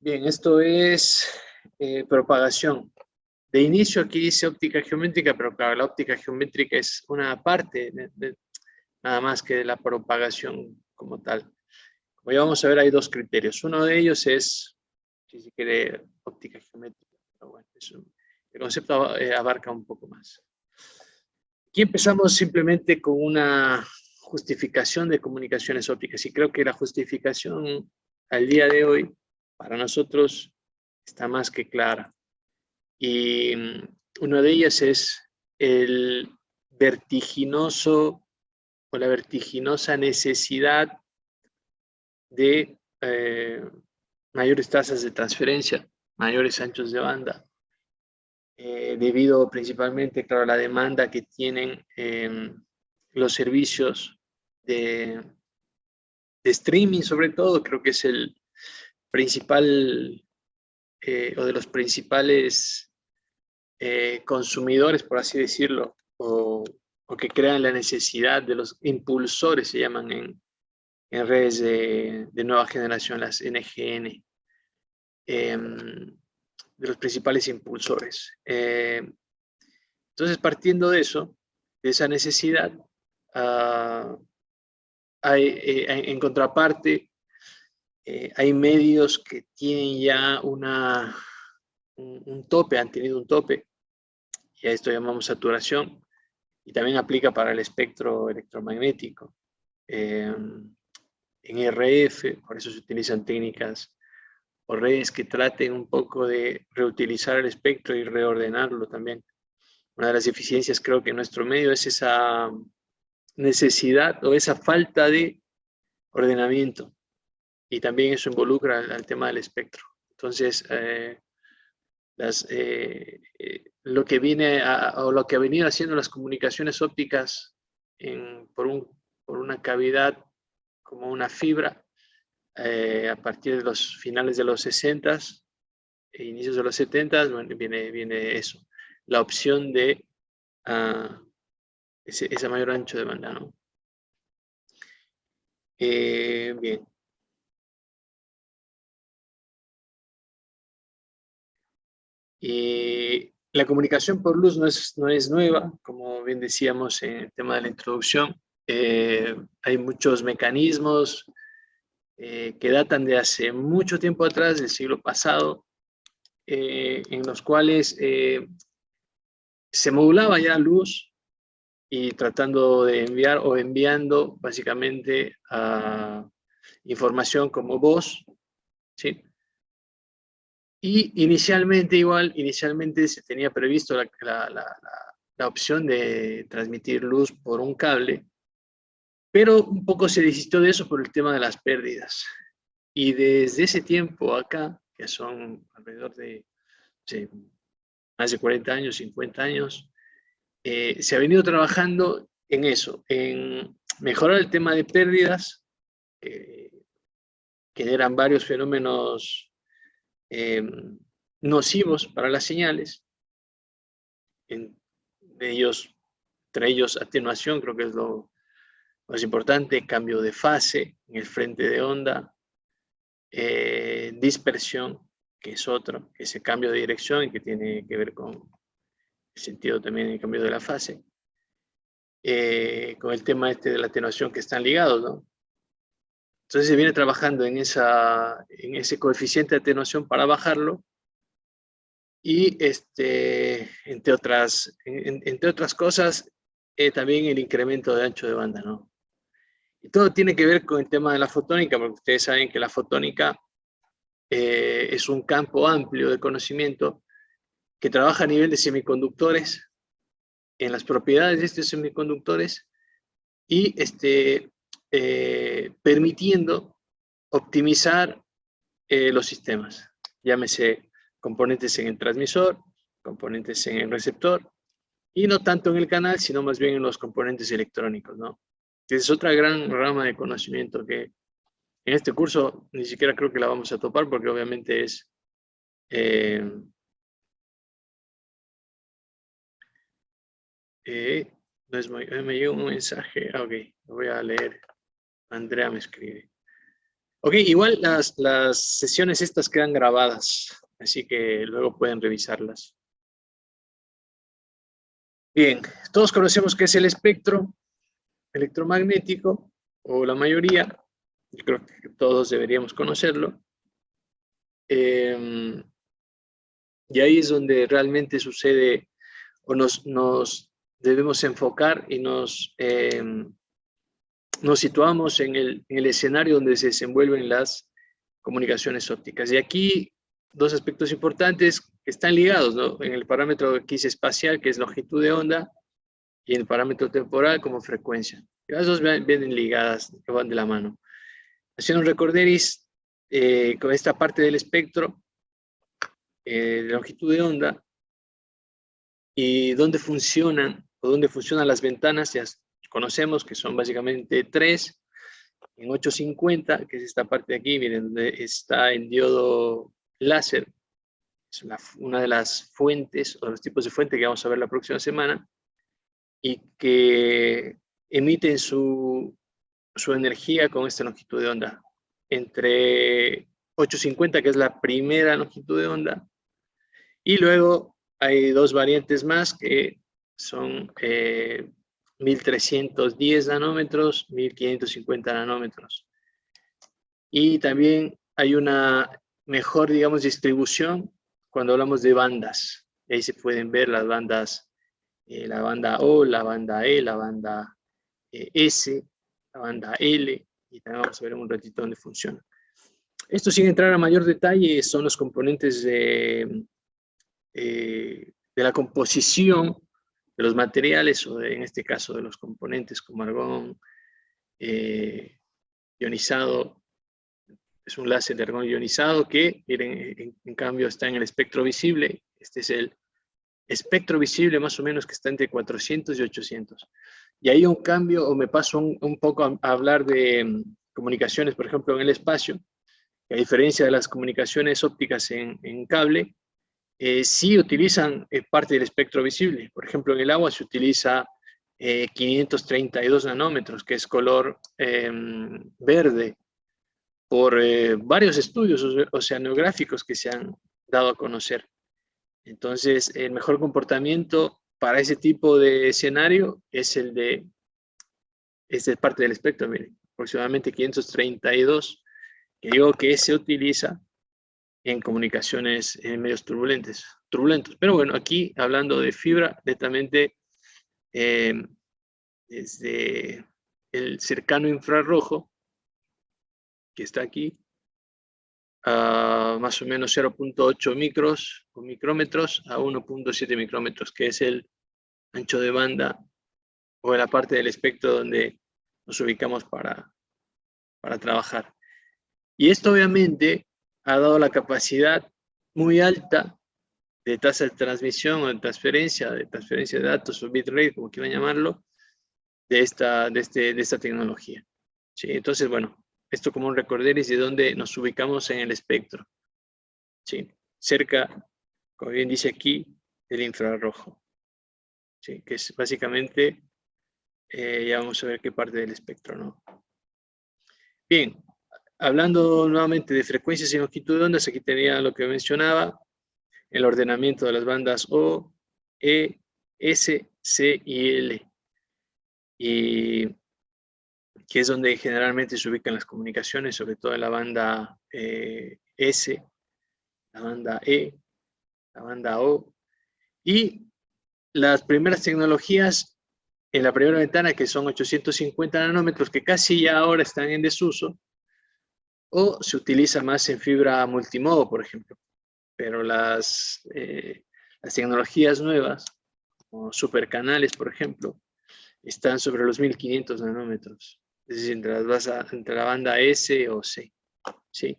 Bien, esto es propagación. De inicio aquí dice óptica geométrica, pero claro, la óptica geométrica es una parte nada más que de la propagación como tal. Como ya vamos a ver, hay dos criterios. Uno de ellos es, si se quiere, óptica geométrica. Pero bueno, el concepto abarca un poco más. Aquí empezamos simplemente con una justificación de comunicaciones ópticas. Y creo que la justificación al día de hoy, para nosotros, está más que clara. Y una de ellas es el vertiginoso o la vertiginosa necesidad de mayores tasas de transferencia, mayores anchos de banda, debido principalmente, claro, a la demanda que tienen los servicios de streaming, sobre todo. Creo que es el principal o de los principales consumidores, por así decirlo, o que crean la necesidad de los impulsores, se llaman en redes de nueva generación, las NGN, de los principales impulsores. Entonces, partiendo de eso, de esa necesidad, en contraparte, hay medios que tienen ya un tope, han tenido un tope, y a esto llamamos saturación, y también aplica para el espectro electromagnético. En RF, por eso se utilizan técnicas o redes que traten un poco de reutilizar el espectro y reordenarlo también. Una de las deficiencias, creo que en nuestro medio, es esa necesidad o esa falta de ordenamiento, y también eso involucra al tema del espectro. Entonces, lo que viene o lo que ha venido haciendo las comunicaciones ópticas por una cavidad como una fibra, a partir de los finales de los 60s e inicios de los 70s, bueno, viene eso, la opción de ese mayor ancho de banda, ¿no? Bien. Y la comunicación por luz no es nueva, como bien decíamos en el tema de la introducción. Hay muchos mecanismos que datan de hace mucho tiempo atrás, del siglo pasado, en los cuales se modulaba ya luz y tratando de enviar o enviando básicamente información como voz, ¿sí? Y inicialmente se tenía previsto la opción de transmitir luz por un cable, pero un poco se desistió de eso por el tema de las pérdidas. Y desde ese tiempo acá, que son alrededor de más de 40 años, 50 años, se ha venido trabajando en eso, en mejorar el tema de pérdidas, que generan varios fenómenos nocivos para las señales, entre ellos atenuación, creo que es lo más importante, cambio de fase en el frente de onda, dispersión, que es otro, que es el cambio de dirección y que tiene que ver con el sentido también del cambio de la fase, con el tema de la atenuación, que están ligados, ¿no? Entonces se viene trabajando en ese coeficiente de atenuación para bajarlo, y entre otras cosas, también el incremento de ancho de banda, ¿no? Y todo tiene que ver con el tema de la fotónica, porque ustedes saben que la fotónica es un campo amplio de conocimiento que trabaja a nivel de semiconductores, en las propiedades de estos semiconductores, y permitiendo optimizar los sistemas, llámese componentes en el transmisor, componentes en el receptor, y no tanto en el canal, sino más bien en los componentes electrónicos, ¿no? Es otra gran rama de conocimiento que en este curso ni siquiera creo que la vamos a topar, porque obviamente es... no es me llegó un mensaje, ok, lo voy a leer. Andrea me escribe. Ok, igual las sesiones estas quedan grabadas, así que luego pueden revisarlas. Bien, todos conocemos qué es el espectro electromagnético, o la mayoría, yo creo que todos deberíamos conocerlo. Y ahí es donde realmente sucede, o nos debemos enfocar y nos situamos en el escenario donde se desenvuelven las comunicaciones ópticas. Y aquí dos aspectos importantes que están ligados, ¿no? En el parámetro X espacial, que es longitud de onda, y en el parámetro temporal como frecuencia. Las dos vienen ligadas, que van de la mano. Haciendo un recorderis con esta parte del espectro de longitud de onda y dónde funcionan las ventanas, ya conocemos que son básicamente tres. En 850, que es esta parte de aquí, miren, donde está el diodo láser, es una de las fuentes o los tipos de fuente que vamos a ver la próxima semana, y que emiten su energía con esta longitud de onda. Entre 850, que es la primera longitud de onda, y luego hay dos variantes más que son 1310 nanómetros, 1550 nanómetros. Y también hay una mejor, digamos, distribución cuando hablamos de bandas. Ahí se pueden ver las bandas, la banda O, la banda E, la banda S, la banda L, y también vamos a ver en un ratito dónde funciona. Esto, sin entrar a mayor detalle, son los componentes de la composición de los materiales, o en este caso de los componentes como argón ionizado. Es un láser de argón ionizado que, miren, en cambio está en el espectro visible. Este es el espectro visible más o menos, que está entre 400 y 800. Y ahí un cambio, o me paso un poco a hablar de comunicaciones, por ejemplo, en el espacio, que a diferencia de las comunicaciones ópticas en cable, sí utilizan parte del espectro visible. Por ejemplo, en el agua se utiliza 532 nanómetros, que es color verde, por varios estudios oceanográficos que se han dado a conocer. Entonces, el mejor comportamiento para ese tipo de escenario es el de parte del espectro, miren, aproximadamente 532, que digo que se utiliza en comunicaciones en medios turbulentos. Pero bueno, aquí hablando de fibra, netamente desde el cercano infrarrojo, que está aquí, a más o menos 0.8 micros o micrómetros a 1.7 micrómetros, que es el ancho de banda o la parte del espectro donde nos ubicamos para trabajar. Y esto obviamente ha dado la capacidad muy alta de tasa de transmisión o de transferencia de datos, o bitrate, como quieran llamarlo, de esta tecnología. ¿Sí? Entonces, bueno, esto como un recorderis de dónde nos ubicamos en el espectro. ¿Sí? Cerca, como bien dice aquí, del infrarrojo. ¿Sí? Que es básicamente, ya vamos a ver qué parte del espectro, ¿no? Bien, hablando nuevamente de frecuencias y longitud de ondas, aquí tenía lo que mencionaba, el ordenamiento de las bandas O, E, S, C y L. Y que es donde generalmente se ubican las comunicaciones, sobre todo en la banda S, la banda E, la banda O. Y las primeras tecnologías en la primera ventana, que son 850 nanómetros, que casi ya ahora están en desuso, o se utiliza más en fibra multimodo, por ejemplo. Pero las tecnologías nuevas, como supercanales, por ejemplo, están sobre los 1500 nanómetros. Es decir, entre la banda S o C. ¿Sí?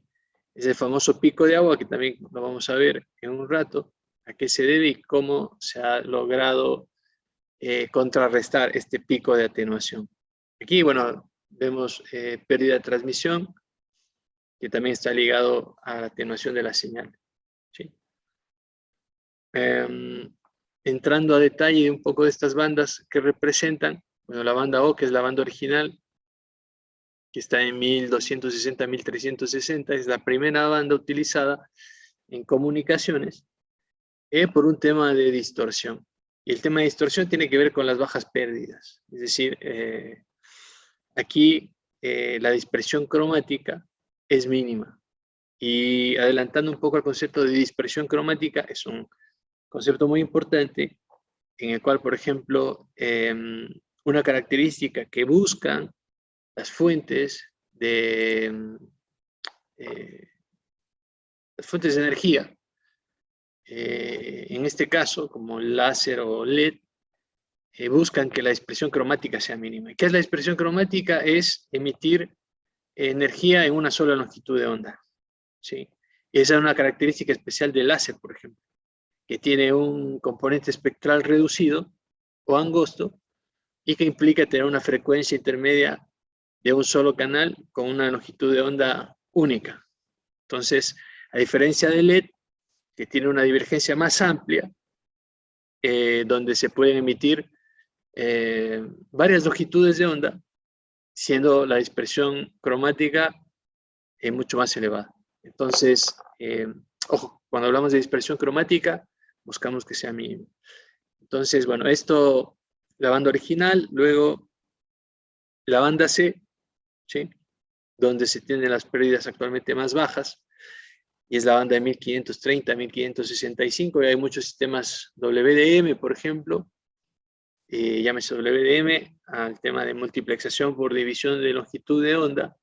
Es el famoso pico de agua, que también lo vamos a ver en un rato, a qué se debe y cómo se ha logrado contrarrestar este pico de atenuación. Aquí, bueno, vemos pérdida de transmisión, que también está ligado a la atenuación de la señal. ¿Sí? Entrando a detalle un poco de estas bandas que representan, bueno, la banda O, que es la banda original, que está en 1260, 1360, es la primera banda utilizada en comunicaciones por un tema de distorsión. Y el tema de distorsión tiene que ver con las bajas pérdidas. Es decir, aquí la dispersión cromática es mínima. Y adelantando un poco el concepto de dispersión cromática, es un concepto muy importante en el cual, por ejemplo, una característica que buscan las fuentes de energía, en este caso, como láser o LED, buscan que la dispersión cromática sea mínima. ¿Qué es la dispersión cromática? Es emitir energía en una sola longitud de onda. ¿Sí? Esa es una característica especial del láser, por ejemplo, que tiene un componente espectral reducido o angosto y que implica tener una frecuencia intermedia de un solo canal con una longitud de onda única. Entonces, a diferencia del LED, que tiene una divergencia más amplia, donde se pueden emitir varias longitudes de onda, siendo la dispersión cromática mucho más elevada. Entonces, ojo, cuando hablamos de dispersión cromática, buscamos que sea mínima. Entonces, bueno, esto, la banda original, luego la banda C, ¿sí? Donde se tienen las pérdidas actualmente más bajas, y es la banda de 1530, 1565, y hay muchos sistemas WDM, por ejemplo, llámese WDM, al tema de multiplexación por división de longitud de onda,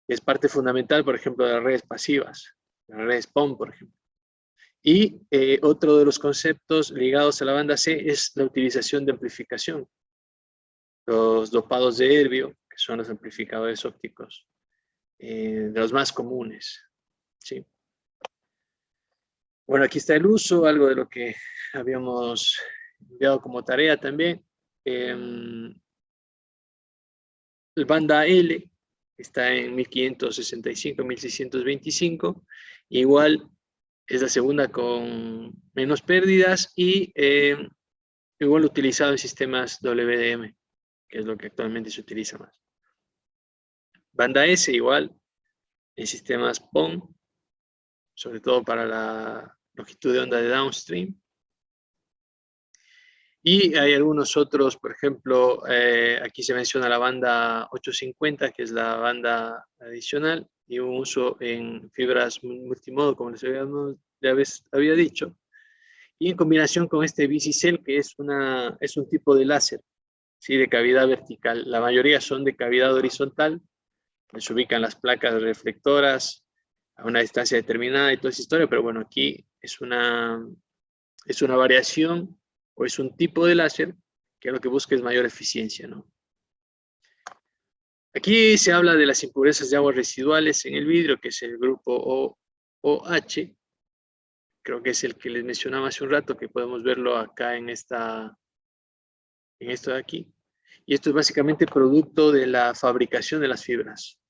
que es parte fundamental, por ejemplo, de las redes pasivas, las redes PON, por ejemplo. Y otro de los conceptos ligados a la banda C es la utilización de amplificación. Los dopados de herbio, que son los amplificadores ópticos, de los más comunes, ¿sí? Bueno, aquí está el uso, algo de lo que habíamos enviado como tarea también. El banda L está en 1565, 1625. Igual es la segunda con menos pérdidas y igual utilizado en sistemas WDM, que es lo que actualmente se utiliza más. Banda S igual en sistemas PON, sobre todo para la longitud de onda de downstream. Y hay algunos otros, por ejemplo, aquí se menciona la banda 850, que es la banda adicional, y un uso en fibras multimodo, como les había dicho, y en combinación con este BC-Cell, que es un tipo de láser, ¿sí? De cavidad vertical. La mayoría son de cavidad horizontal, se ubican las placas reflectoras a una distancia determinada y toda esa historia, pero bueno, aquí es una variación o es un tipo de láser que lo que busca es mayor eficiencia, ¿no? Aquí se habla de las impurezas de aguas residuales en el vidrio, que es el grupo OH, creo que es el que les mencionaba hace un rato, que podemos verlo acá en esto de aquí. Y esto es básicamente producto de la fabricación de las fibras.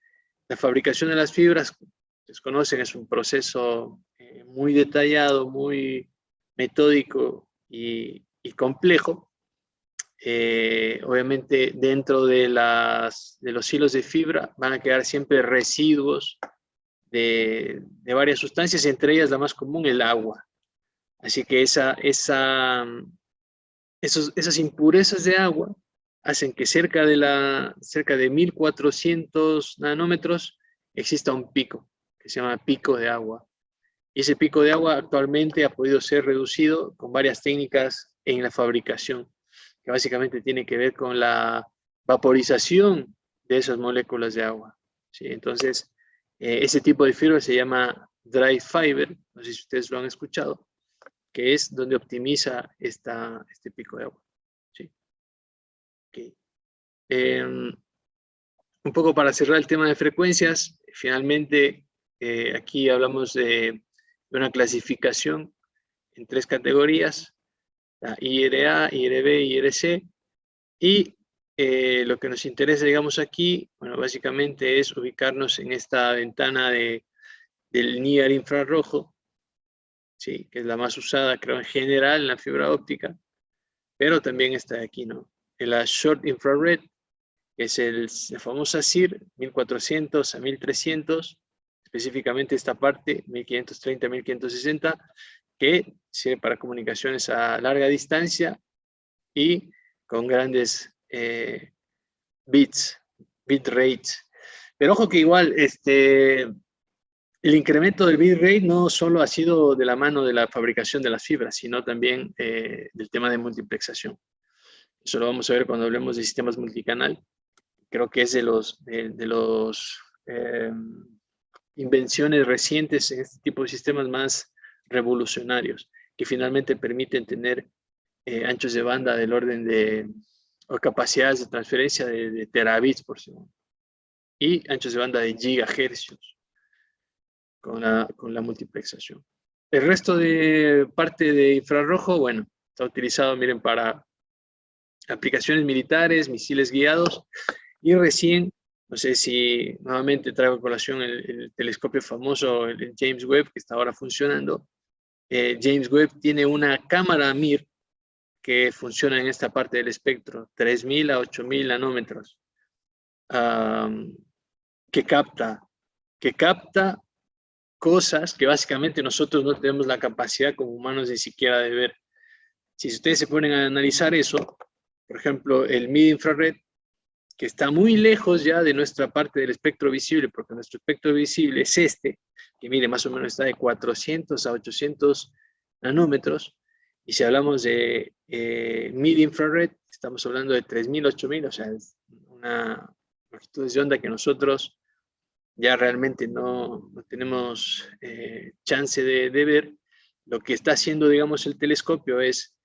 La fabricación de las fibras, ustedes conocen, es un proceso muy detallado, muy metódico y complejo. Obviamente dentro de los hilos de fibra van a quedar siempre residuos de varias sustancias, entre ellas la más común, el agua. Así que esas impurezas de agua hacen que cerca de 1400 nanómetros exista un pico, que se llama pico de agua. Y ese pico de agua actualmente ha podido ser reducido con varias técnicas en la fabricación, que básicamente tiene que ver con la vaporización de esas moléculas de agua, ¿sí? Entonces, ese tipo de fibra se llama dry fiber, no sé si ustedes lo han escuchado, que es donde optimiza este pico de agua, ¿sí? Okay. Un poco para cerrar el tema de frecuencias, finalmente aquí hablamos de una clasificación en 3 categorías, la IRA, IRB y IRC, y lo que nos interesa, digamos aquí, bueno, básicamente es ubicarnos en esta ventana del NIR infrarrojo, ¿sí? Que es la más usada, creo, en general en la fibra óptica, pero también está aquí, ¿no? En la Short Infrared, que es la famosa SIR 1400 a 1300, específicamente esta parte 1530 a 1560, que sirve para comunicaciones a larga distancia y con grandes bit rates. Pero ojo que igual el incremento del bitrate no solo ha sido de la mano de la fabricación de las fibras, sino también del tema de multiplexación. Eso lo vamos a ver cuando hablemos de sistemas multicanal. Creo que es de los invenciones recientes en este tipo de sistemas más revolucionarios, que finalmente permiten tener anchos de banda del orden de, o capacidades de transferencia de terabits por segundo, y anchos de banda de gigahercios con la multiplexación. El resto de parte de infrarrojo, bueno, está utilizado, miren, para aplicaciones militares, misiles guiados, y recién, no sé si nuevamente traigo a colación el telescopio famoso, el James Webb, que está ahora funcionando. James Webb tiene una cámara MIR que funciona en esta parte del espectro, 3000 a 8000 nanómetros, que capta cosas que básicamente nosotros no tenemos la capacidad como humanos ni siquiera de ver. Si ustedes se ponen a analizar eso, por ejemplo, el mid infrared, que está muy lejos ya de nuestra parte del espectro visible, porque nuestro espectro visible es que mire, más o menos está de 400 a 800 nanómetros, y si hablamos de mid infrared, estamos hablando de 3000, 8000, o sea, es una longitud de onda que nosotros ya realmente no tenemos chance de ver. Lo que está haciendo, digamos, el telescopio es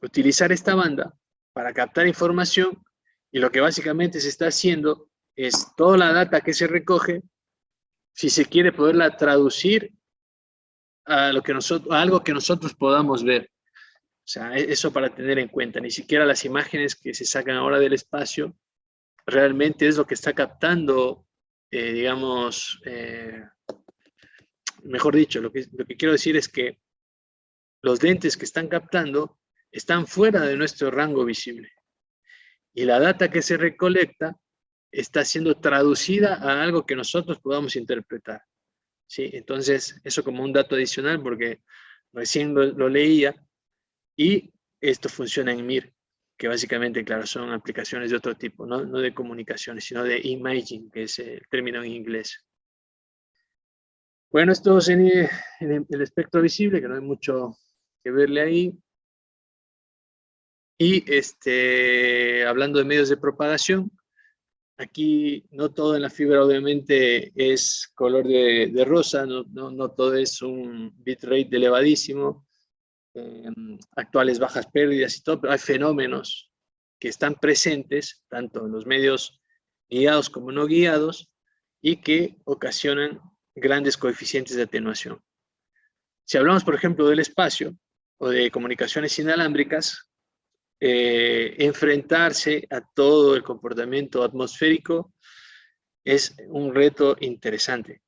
utilizar esta banda para captar información, y lo que básicamente se está haciendo es toda la data que se recoge, si se quiere, poderla traducir a algo que nosotros podamos ver. O sea, eso para tener en cuenta. Ni siquiera las imágenes que se sacan ahora del espacio realmente es lo que está captando, digamos, mejor dicho, lo que quiero decir es que los lentes que están captando están fuera de nuestro rango visible. Y la data que se recolecta está siendo traducida a algo que nosotros podamos interpretar. ¿Sí? Entonces, eso como un dato adicional, porque recién lo leía, y esto funciona en MIR, que básicamente, claro, son aplicaciones de otro tipo, no de comunicaciones, sino de imaging, que es el término en inglés. Bueno, esto es en el espectro visible, que no hay mucho que verle ahí. Y hablando de medios de propagación, aquí no todo en la fibra obviamente es color de rosa, no todo es un bitrate elevadísimo, actuales bajas pérdidas y todo, pero hay fenómenos que están presentes tanto en los medios guiados como no guiados y que ocasionan grandes coeficientes de atenuación. Si hablamos, por ejemplo, del espacio o de comunicaciones inalámbricas, enfrentarse a todo el comportamiento atmosférico es un reto interesante.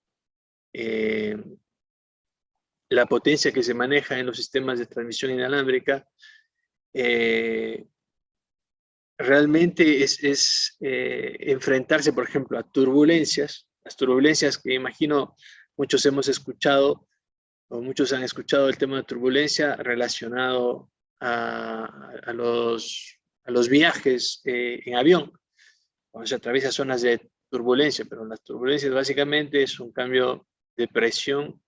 La potencia que se maneja en los sistemas de transmisión inalámbrica realmente es enfrentarse, por ejemplo, a turbulencias, las turbulencias que imagino muchos hemos escuchado, o muchos han escuchado el tema de turbulencia relacionado a los viajes en avión, cuando se atraviesa zonas de turbulencia, pero las turbulencias básicamente es un cambio de presión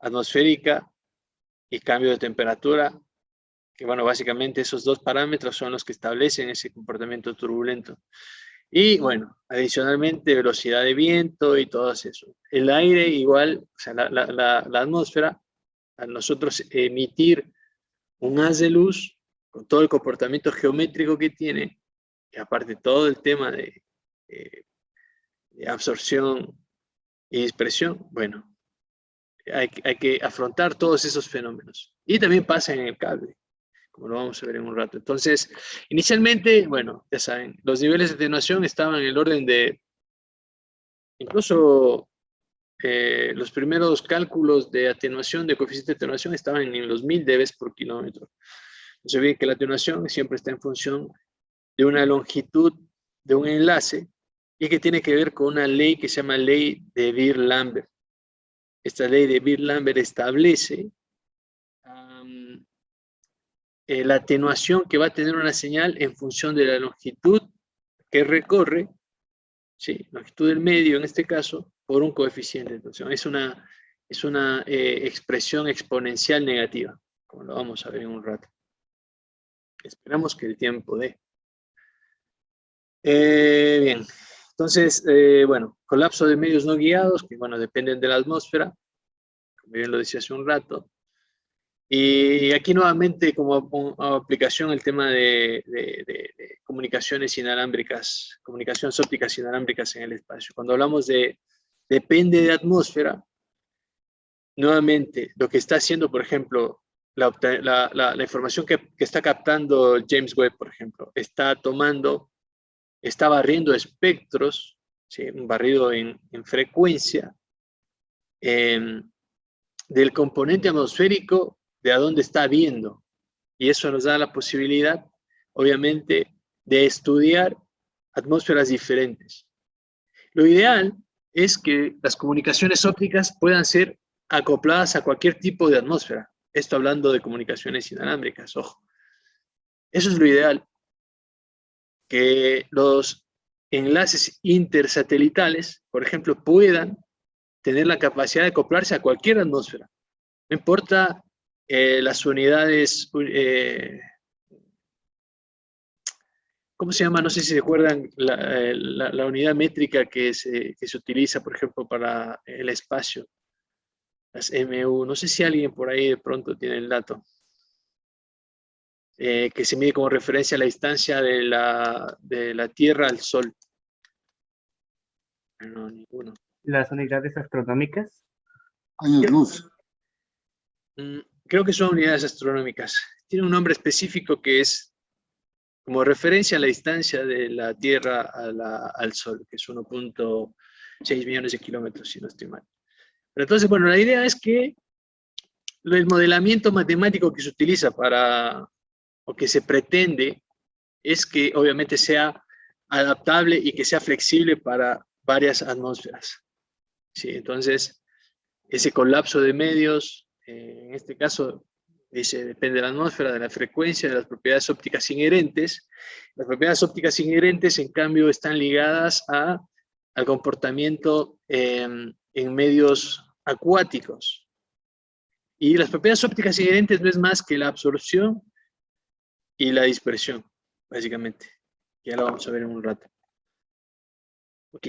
atmosférica y cambio de temperatura, que bueno, básicamente esos dos parámetros son los que establecen ese comportamiento turbulento. Y bueno, adicionalmente velocidad de viento y todo eso. El aire igual, o sea, la atmósfera, al nosotros emitir un haz de luz, con todo el comportamiento geométrico que tiene, y aparte todo el tema de absorción y dispersión, bueno, hay que afrontar todos esos fenómenos. Y también pasa en el cable, como lo vamos a ver en un rato. Entonces, inicialmente, bueno, ya saben, los niveles de atenuación estaban en el orden de, incluso los primeros cálculos de atenuación, de coeficiente de atenuación, estaban en los 1000 dB por kilómetro. Se ve que la atenuación siempre está en función de una longitud de un enlace y que tiene que ver con una ley que se llama ley de Beer-Lambert. Esta ley de Beer-Lambert establece la atenuación que va a tener una señal en función de la longitud que recorre, ¿sí? Longitud del medio en este caso, por un coeficiente. Entonces, es una expresión exponencial negativa, como lo vamos a ver en un rato. Esperamos que el tiempo dé. Bien, entonces, bueno, colapso de medios no guiados, que bueno, dependen de la atmósfera, como bien lo decía hace un rato. Y aquí nuevamente como aplicación el tema de comunicaciones inalámbricas, comunicaciones ópticas inalámbricas en el espacio. Cuando hablamos de depende de atmósfera, nuevamente lo que está haciendo, por ejemplo, la información que está captando James Webb, por ejemplo, está barriendo espectros, ¿sí? Un barrido en frecuencia del componente atmosférico de a dónde está viendo. Y eso nos da la posibilidad, obviamente, de estudiar atmósferas diferentes. Lo ideal es que las comunicaciones ópticas puedan ser acopladas a cualquier tipo de atmósfera. Esto hablando de comunicaciones inalámbricas, ojo. Eso es lo ideal. Que los enlaces intersatelitales, por ejemplo, puedan tener la capacidad de acoplarse a cualquier atmósfera. No importa las unidades, ¿cómo se llama? No sé si se acuerdan la unidad métrica que se utiliza, por ejemplo, para el espacio. Las MU. No sé si alguien por ahí de pronto tiene el dato. Que se mide como referencia a la distancia de la Tierra al Sol. No, ninguno. ¿Las unidades astronómicas? Años luz. Creo que son unidades astronómicas. Tiene un nombre específico que es como referencia a la distancia de la Tierra al Sol, que es 1.6 millones de kilómetros, si no estoy mal. Pero entonces, bueno, la idea es que el modelamiento matemático que se utiliza o que se pretende, es que obviamente sea adaptable y que sea flexible para varias atmósferas. ¿Sí? Entonces, ese colapso de medios, en este caso, depende de la atmósfera, de la frecuencia, de las propiedades ópticas inherentes. Las propiedades ópticas inherentes, en cambio, están ligadas al comportamiento en medios acuáticos. Y las propiedades ópticas inherentes no es más que la absorción y la dispersión, básicamente. Ya lo vamos a ver en un rato. Ok.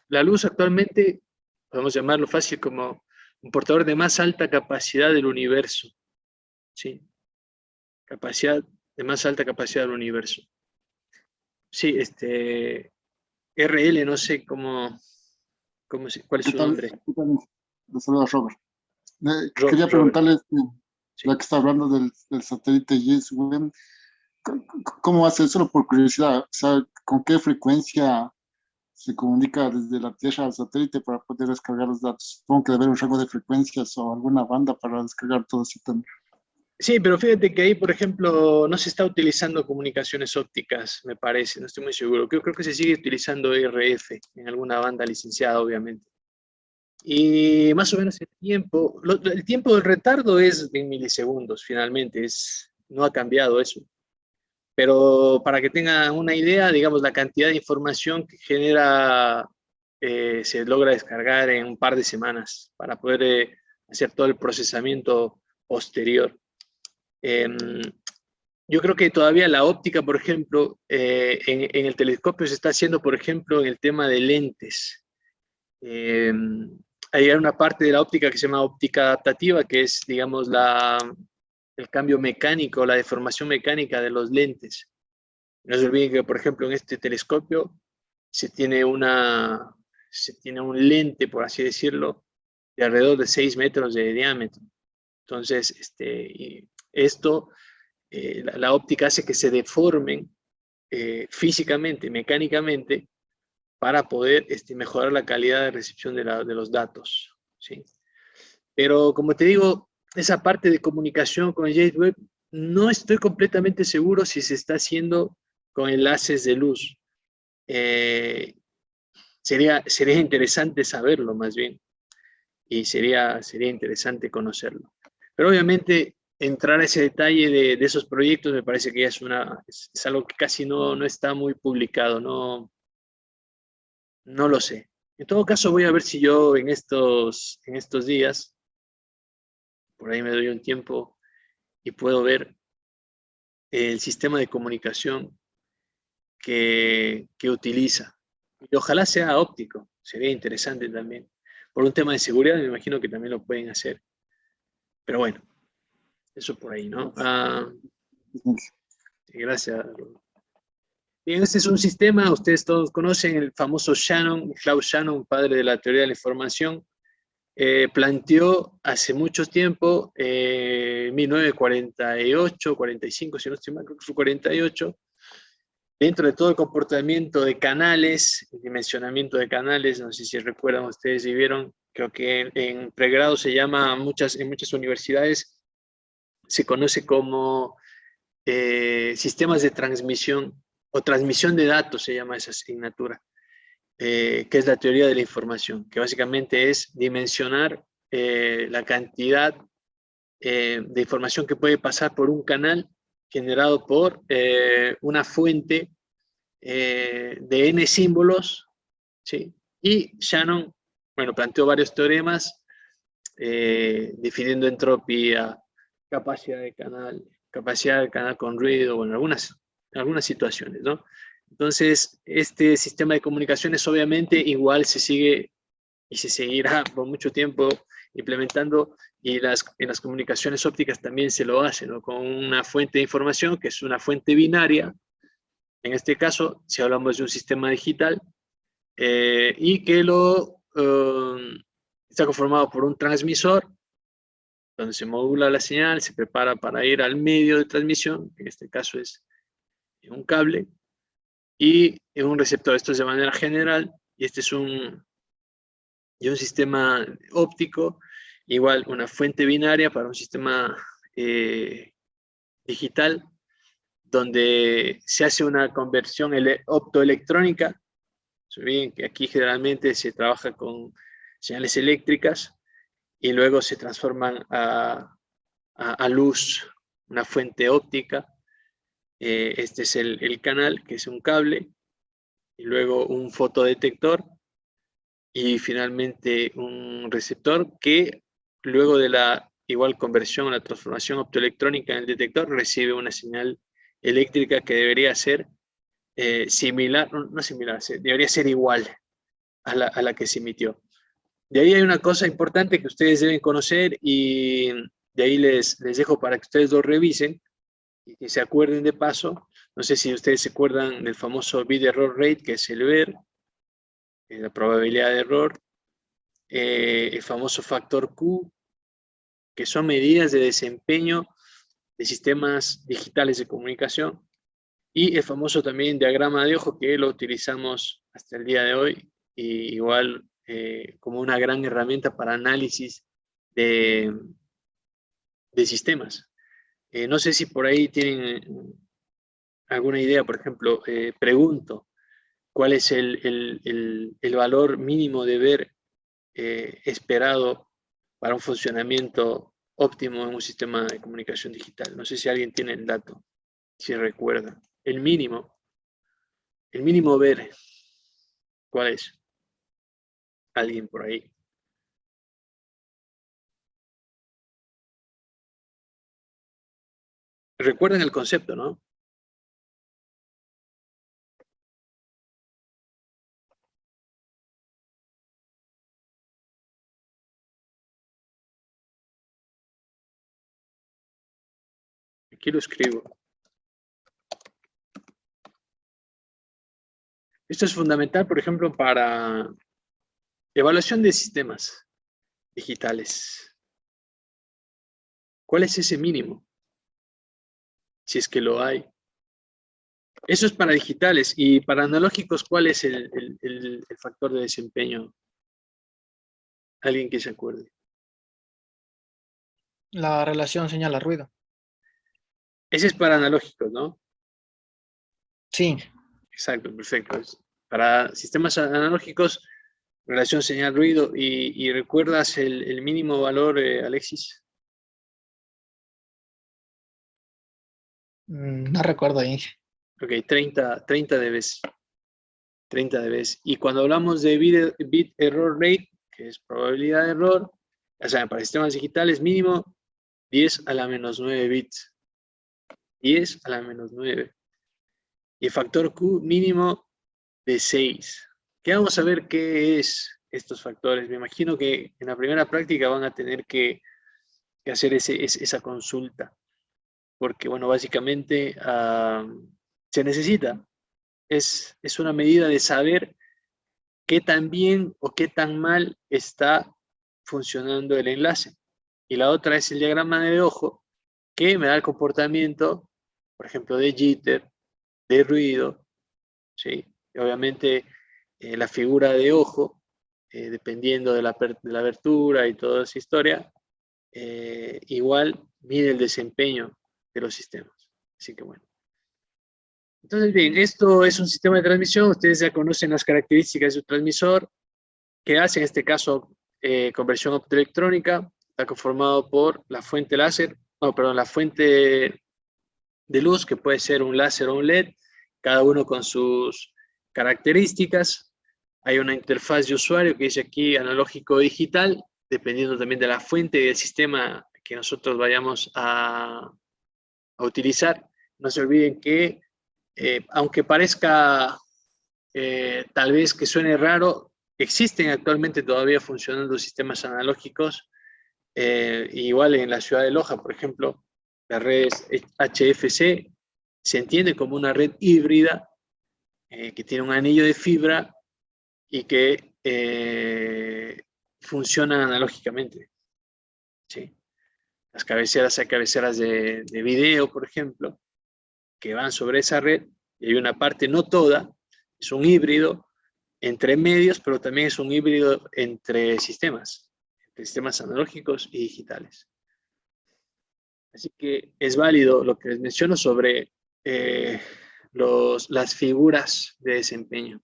La luz actualmente, podemos llamarlo fácil como un portador de más alta capacidad del universo. ¿Sí? De más alta capacidad del universo. Sí, RL, no sé cuál es su nombre. Les saluda Robert. Quería preguntarles, ya que está hablando del satélite James Webb, ¿cómo hace? Solo por curiosidad, o sea, ¿con qué frecuencia se comunica desde la Tierra al satélite para poder descargar los datos? Supongo que debe haber un rango de frecuencias o alguna banda para descargar todo ese tema. Sí, pero fíjate que ahí, por ejemplo, no se está utilizando comunicaciones ópticas, me parece, no estoy muy seguro. Creo que se sigue utilizando RF en alguna banda licenciada, obviamente. Y más o menos el tiempo del retardo es de milisegundos, finalmente, no ha cambiado eso. Pero para que tengan una idea, digamos, la cantidad de información que genera se logra descargar en un par de semanas para poder hacer todo el procesamiento posterior. Yo creo que todavía la óptica, por ejemplo, en el telescopio se está haciendo, por ejemplo, en el tema de lentes. Hay una parte de la óptica que se llama óptica adaptativa, que es, digamos, el cambio mecánico, la deformación mecánica de los lentes. No se olviden que, por ejemplo, en este telescopio se tiene un lente, por así decirlo, de alrededor de 6 metros de diámetro. Entonces, la óptica hace que se deformen físicamente, mecánicamente, para poder mejorar la calidad de recepción de los datos. ¿Sí? Pero, como te digo, esa parte de comunicación con James Webb no estoy completamente seguro si se está haciendo con enlaces de luz. Sería interesante saberlo más bien, y sería interesante conocerlo. Pero obviamente entrar a ese detalle de esos proyectos me parece que ya es algo que casi no está muy publicado, no lo sé. En todo caso, voy a ver si yo en estos días, por ahí me doy un tiempo y puedo ver el sistema de comunicación que utiliza. Y ojalá sea óptico, sería interesante también. Por un tema de seguridad, me imagino que también lo pueden hacer. Pero bueno, eso por ahí, ¿no? Sí, gracias. Bien, este es un sistema, ustedes todos conocen el famoso Shannon, Klaus Shannon, padre de la teoría de la información. Planteó hace mucho tiempo, 1948, 45, si no estoy mal, creo que fue 48, dentro de todo el comportamiento de canales, el dimensionamiento de canales, no sé si recuerdan ustedes y vieron, creo que en pregrado se llama, en muchas universidades, se conoce como sistemas de transmisión o transmisión de datos, se llama esa asignatura, que es la teoría de la información, que básicamente es dimensionar la cantidad de información que puede pasar por un canal generado por una fuente de n símbolos, ¿sí? Y Shannon, bueno, planteó varios teoremas definiendo entropía, capacidad del canal con ruido, bueno, algunas situaciones, ¿no? Entonces, este sistema de comunicaciones obviamente igual se sigue y se seguirá por mucho tiempo implementando, y en las comunicaciones ópticas también se lo hace, ¿no? Con una fuente de información que es una fuente binaria, en este caso, si hablamos de un sistema digital, y que está conformado por un transmisor, donde se modula la señal, se prepara para ir al medio de transmisión, que en este caso es un cable, y un receptor. Esto es de manera general, y este es un sistema óptico, igual una fuente binaria para un sistema digital, donde se hace una conversión optoelectrónica. Bien, que aquí generalmente se trabaja con señales eléctricas y luego se transforman a luz, una fuente óptica. Este es el canal, que es un cable, y luego un fotodetector, y finalmente un receptor que luego de la igual conversión o la transformación optoelectrónica en el detector recibe una señal eléctrica que debería ser similar, no similar, debería ser igual a la que se emitió. De ahí hay una cosa importante que ustedes deben conocer, y de ahí les dejo para que ustedes lo revisen y que se acuerden de paso. No sé si ustedes se acuerdan del famoso bit error rate, que es el VER, la probabilidad de error, el famoso factor Q, que son medidas de desempeño de sistemas digitales de comunicación, y el famoso también diagrama de ojo, que lo utilizamos hasta el día de hoy, y igual como una gran herramienta para análisis de sistemas. No sé si por ahí tienen alguna idea. Por ejemplo, pregunto, ¿cuál es el valor mínimo de VER esperado para un funcionamiento óptimo en un sistema de comunicación digital? No sé si alguien tiene el dato, si recuerda. El mínimo VER, ¿cuál es? ¿Alguien por ahí? Recuerden el concepto, ¿no? Aquí lo escribo. Esto es fundamental, por ejemplo, para evaluación de sistemas digitales. ¿Cuál es ese mínimo? Si es que lo hay. Eso es para digitales. Y para analógicos, ¿cuál es el factor de desempeño? ¿Alguien que se acuerde? La relación señal a ruido. Ese es para analógicos, ¿no? Sí. Exacto, perfecto. Para sistemas analógicos, relación señal-ruido. ¿Y recuerdas el mínimo valor, Alexis? No recuerdo ahí. Ok, 30 dB. 30 dB. Y cuando hablamos de bit error rate, que es probabilidad de error, o sea, para sistemas digitales mínimo 10 a la menos 9 bits. 10 a la menos 9. Y el factor Q mínimo de 6. ¿Qué vamos a ver qué es estos factores? Me imagino que en la primera práctica van a tener que hacer esa consulta. Porque, bueno, básicamente se necesita. Es una medida de saber qué tan bien o qué tan mal está funcionando el enlace. Y la otra es el diagrama de ojo, que me da el comportamiento, por ejemplo, de jitter, de ruido, ¿sí? Y obviamente la figura de ojo, dependiendo de la abertura y toda esa historia, igual mide el desempeño de los sistemas. Así que bueno. Entonces, bien, esto es un sistema de transmisión. Ustedes ya conocen las características de su transmisor, que hace en este caso conversión optoelectrónica. Está conformado por la fuente láser, no, perdón, la fuente de luz, que puede ser un láser o un LED, cada uno con sus características. Hay una interfaz de usuario que dice aquí analógico digital, dependiendo también de la fuente y del sistema que nosotros vayamos a utilizar. No se olviden que, aunque parezca tal vez que suene raro, existen actualmente todavía funcionando sistemas analógicos, igual en la ciudad de Loja, por ejemplo, la red HFC se entiende como una red híbrida que tiene un anillo de fibra y que funciona analógicamente. ¿Sí? Las cabeceras, hay cabeceras de video, por ejemplo, que van sobre esa red, y hay una parte, no toda, es un híbrido entre medios, pero también es un híbrido entre sistemas analógicos y digitales. Así que es válido lo que les menciono sobre las figuras de desempeño.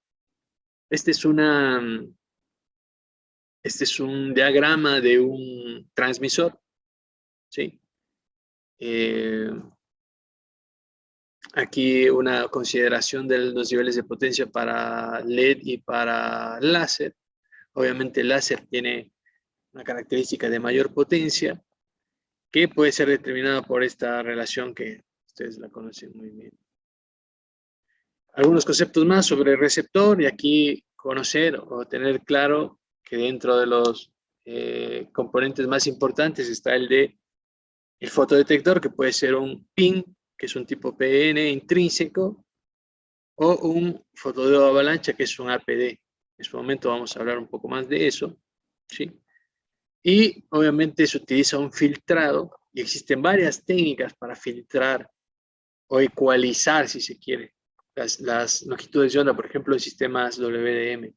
Este es un diagrama de un transmisor, ¿sí? Aquí una consideración de los niveles de potencia para LED y para láser. Obviamente el láser tiene una característica de mayor potencia, que puede ser determinada por esta relación que ustedes la conocen muy bien. Algunos conceptos más sobre el receptor, y aquí conocer o tener claro que dentro de los componentes más importantes está el fotodetector, que puede ser un PIN, que es un tipo PN intrínseco, o un fotodiodo de avalancha, que es un APD. En su momento vamos a hablar un poco más de eso, ¿sí? Y obviamente se utiliza un filtrado, y existen varias técnicas para filtrar o ecualizar, si se quiere, las longitudes de onda, por ejemplo, en sistemas WDM.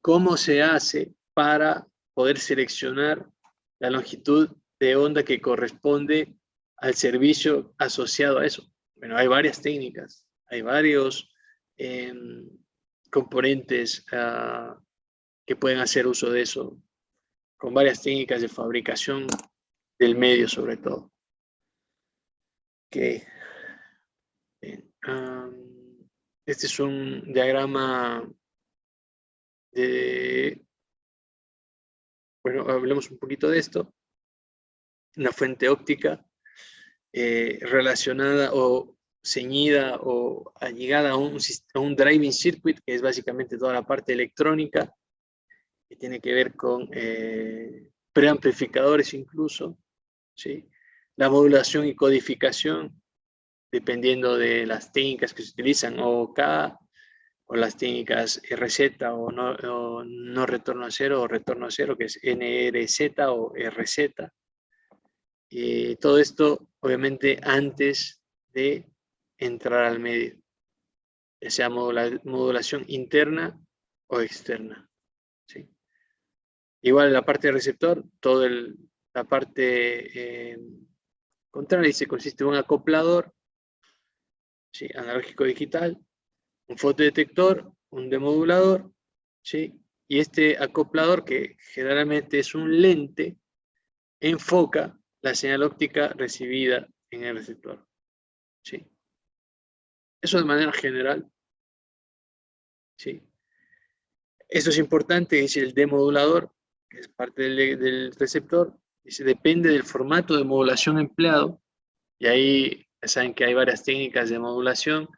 ¿Cómo se hace para poder seleccionar la longitud de onda que corresponde al servicio asociado a eso? Bueno, hay varias técnicas, hay varios componentes que pueden hacer uso de eso, con varias técnicas de fabricación del medio sobre todo. Okay. Este es un diagrama de... Bueno, hablemos un poquito de esto. Una fuente óptica relacionada o ceñida o allegada a un driving circuit, que es básicamente toda la parte electrónica, que tiene que ver con preamplificadores incluso, ¿sí? La modulación y codificación, dependiendo de las técnicas que se utilizan, OK, o las técnicas RZ o no retorno a cero o retorno a cero, que es NRZ o RZ. Y todo esto, obviamente, antes de entrar al medio, ya sea modulación interna o externa, ¿sí? Igual en la parte de receptor, toda la parte contrario, dice, consiste en un acoplador, ¿sí? Analógico digital, un fotodetector, un demodulador, ¿sí? Y este acoplador, que generalmente es un lente, enfoca la señal óptica recibida en el receptor, ¿sí? Eso de manera general, ¿sí? Esto es importante, dice el demodulador, que es parte del receptor, dice, depende del formato de modulación empleado, y ahí ya saben que hay varias técnicas de modulación,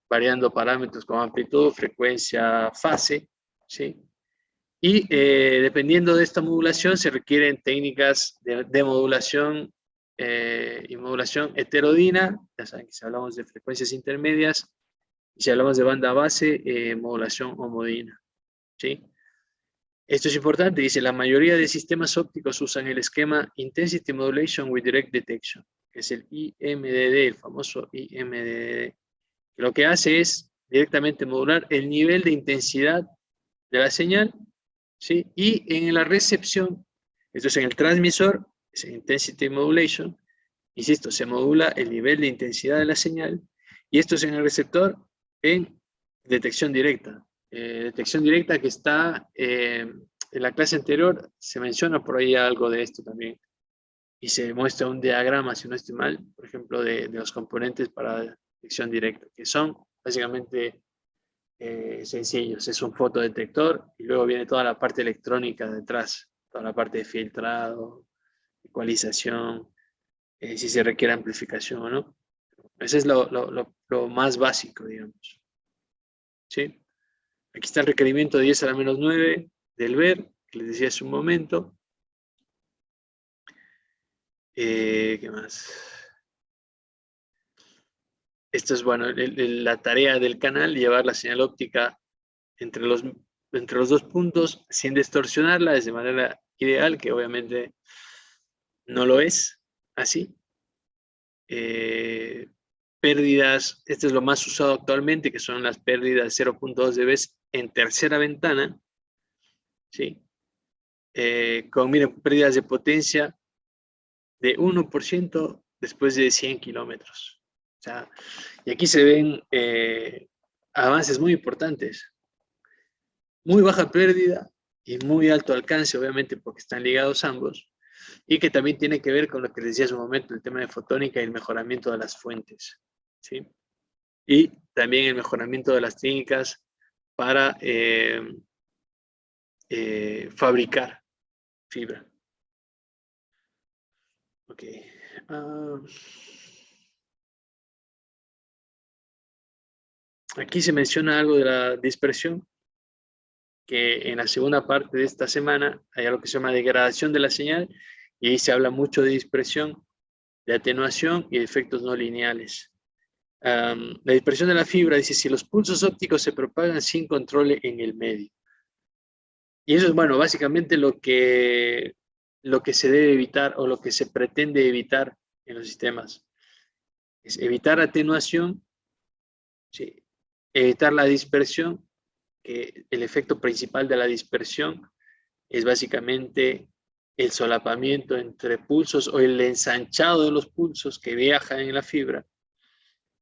variando parámetros como amplitud, frecuencia, fase, ¿sí? Y dependiendo de esta modulación se requieren técnicas de modulación y modulación heterodina, ya saben que si hablamos de frecuencias intermedias, y si hablamos de banda base, modulación homodina, ¿sí? Esto es importante, dice, la mayoría de sistemas ópticos usan el esquema Intensity Modulation with Direct Detection, que es el IMDD, el famoso IMDD. Lo que hace es directamente modular el nivel de intensidad de la señal, ¿sí? Y en la recepción, esto es en el transmisor, es en Intensity Modulation, insisto, se modula el nivel de intensidad de la señal, y esto es en el receptor en detección directa. Detección directa que está en la clase anterior, se menciona por ahí algo de esto también, y se muestra un diagrama, si no estoy mal, por ejemplo, de los componentes para detección directa, que son básicamente sencillos. Es un fotodetector y luego viene toda la parte electrónica detrás, toda la parte de filtrado, ecualización, si se requiere amplificación o no. Ese es lo más básico, digamos. ¿Sí? Aquí está el requerimiento 10 a la menos 9 del ver, que les decía hace un momento. ¿Qué más? Esto es, bueno, la tarea del canal, llevar la señal óptica entre los dos puntos sin distorsionarla de manera ideal, que obviamente no lo es así. Pérdidas, esto es lo más usado actualmente, que son las pérdidas 0.2 dB en tercera ventana, ¿sí? Con, miren, pérdidas de potencia de 1% después de 100 kilómetros. O sea, y aquí se ven avances muy importantes. Muy baja pérdida y muy alto alcance, obviamente, porque están ligados ambos, y que también tiene que ver con lo que les decía hace un momento, el tema de fotónica y el mejoramiento de las fuentes, ¿sí? Y también el mejoramiento de las técnicas para fabricar fibra. Ok. Aquí se menciona algo de la dispersión, que en la segunda parte de esta semana hay algo que se llama degradación de la señal, y ahí se habla mucho de dispersión, de atenuación y de efectos no lineales. La dispersión de la fibra dice, si los pulsos ópticos se propagan sin control en el medio. Y eso es, bueno, básicamente lo que se debe evitar o lo que se pretende evitar en los sistemas. Es evitar atenuación, ¿sí? Evitar la dispersión, que el efecto principal de la dispersión es básicamente el solapamiento entre pulsos o el ensanchado de los pulsos que viajan en la fibra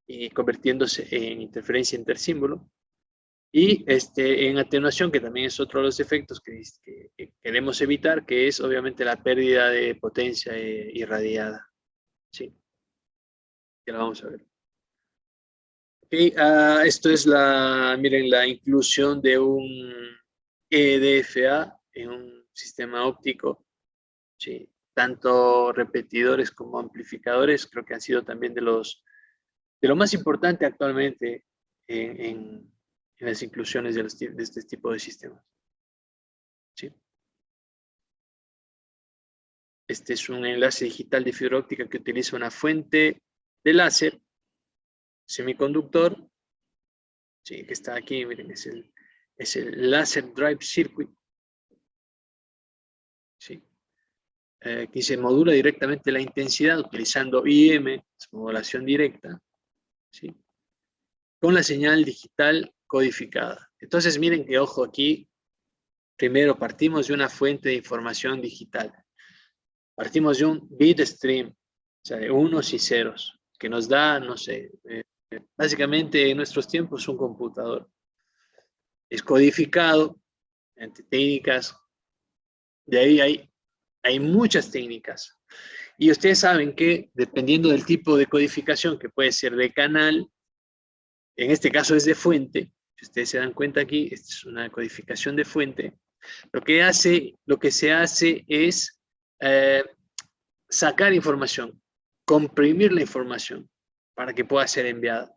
y convirtiéndose en interferencia intersímbolo. Y en atenuación, que también es otro de los efectos que queremos evitar, que es obviamente la pérdida de potencia irradiada. Sí, ya la vamos a ver. Okay, esto es miren, la inclusión de un EDFA en un sistema óptico. Sí, tanto repetidores como amplificadores creo que han sido también de lo más importante actualmente en las inclusiones de este tipo de sistemas. ¿Sí? Este es un enlace digital de fibra óptica que utiliza una fuente de láser semiconductor, ¿sí? Que está aquí, miren, es el Laser Drive Circuit, ¿sí? Que se modula directamente la intensidad utilizando IM, modulación directa, ¿sí? Con la señal digital codificada. Entonces miren que, ojo, aquí primero partimos de una fuente de información digital. Partimos de un bit stream, O sea, de unos y ceros, que nos da, no sé, básicamente en nuestros tiempos un computador. Es codificado entre técnicas, de ahí hay muchas técnicas. Y ustedes saben que dependiendo del tipo de codificación, que puede ser de canal, en este caso es de fuente, si ustedes se dan cuenta aquí, esta es una codificación de fuente, lo que se hace es sacar información, comprimir la información para que pueda ser enviada.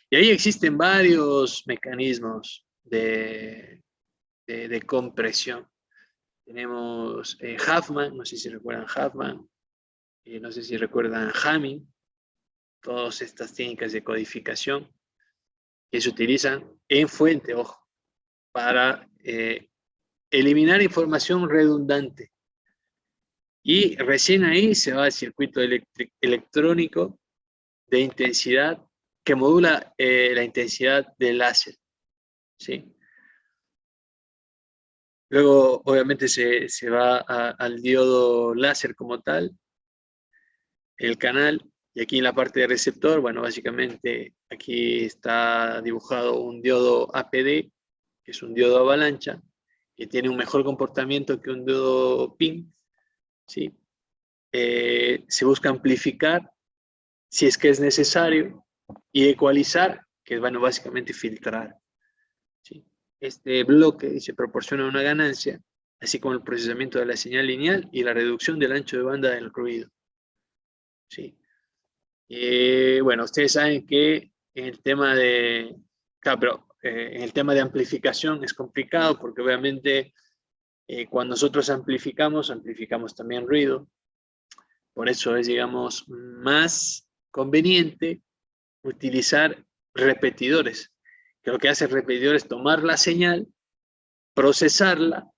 Y ahí existen varios mecanismos de compresión. Tenemos Huffman, no sé si recuerdan Huffman, no sé si recuerdan Hamming, todas estas técnicas de codificación que se utilizan en fuente, ojo, para eliminar información redundante. Y recién ahí se va al circuito electrónico de intensidad que modula la intensidad del láser, ¿sí? Luego, obviamente, se va al diodo láser como tal, el canal, y aquí en la parte de receptor, bueno, básicamente aquí está dibujado un diodo APD, que es un diodo avalancha, que tiene un mejor comportamiento que un diodo PIN, ¿sí? Se busca amplificar si es que es necesario y ecualizar, que es, bueno, básicamente filtrar, ¿sí? Este bloque se proporciona una ganancia, así como el procesamiento de la señal lineal y la reducción del ancho de banda del ruido, ¿sí? Bueno, ustedes saben que en el tema de, claro, pero, en el tema de amplificación es complicado porque obviamente cuando nosotros amplificamos también ruido. Por eso es, digamos, más conveniente utilizar repetidores, que lo que hace el repetidor es tomar la señal, procesarla,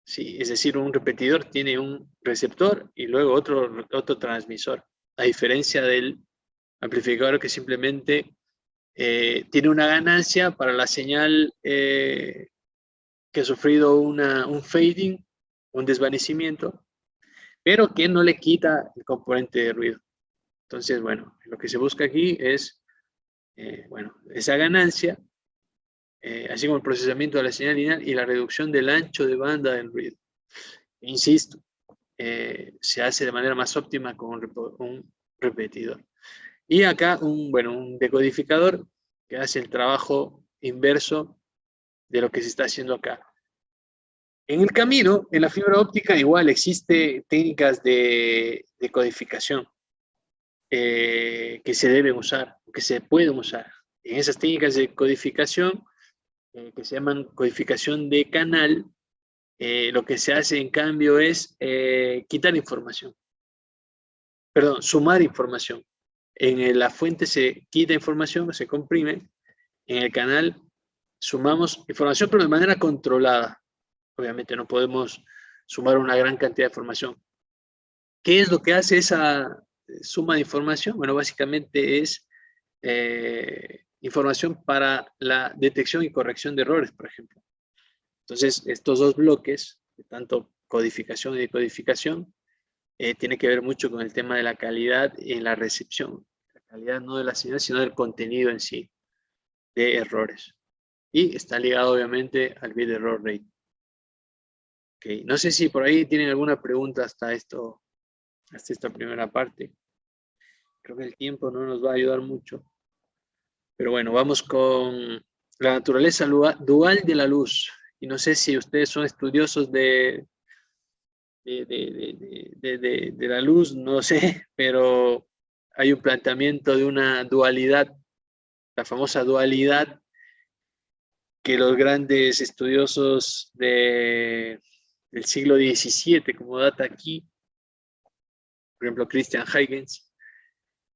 ¿sí? Es decir, un repetidor tiene un receptor y luego otro transmisor, a diferencia del amplificador que simplemente tiene una ganancia para la señal que ha sufrido un fading, un desvanecimiento, pero que no le quita el componente de ruido. Entonces, bueno, lo que se busca aquí es, bueno, esa ganancia, así como el procesamiento de la señal lineal y la reducción del ancho de banda del ruido. Insisto, se hace de manera más óptima con un repetidor. Y acá, un decodificador que hace el trabajo inverso de lo que se está haciendo acá. En el camino, en la fibra óptica, igual existe técnicas de codificación que se deben usar, que se pueden usar. En esas técnicas de codificación, que se llaman codificación de canal, lo que se hace en cambio es quitar información. Perdón, sumar información. En la fuente se quita información, se comprime. En el canal sumamos información, pero de manera controlada. Obviamente no podemos sumar una gran cantidad de información. ¿Qué es lo que hace esa suma de información? Bueno, básicamente es información para la detección y corrección de errores, por ejemplo. Entonces, estos dos bloques, tanto codificación y decodificación, tiene que ver mucho con el tema de la calidad en la recepción. La calidad no de la señal, sino del contenido en sí, de errores. Y está ligado, obviamente, al bit error rate. Okay. No sé si por ahí tienen alguna pregunta hasta esta primera parte. Creo que el tiempo no nos va a ayudar mucho. Pero bueno, vamos con la naturaleza dual de la luz. Y no sé si ustedes son estudiosos de la luz, no sé, pero hay un planteamiento de una dualidad, la famosa dualidad que los grandes estudiosos del siglo XVII, como data aquí, por ejemplo, Christian Huygens,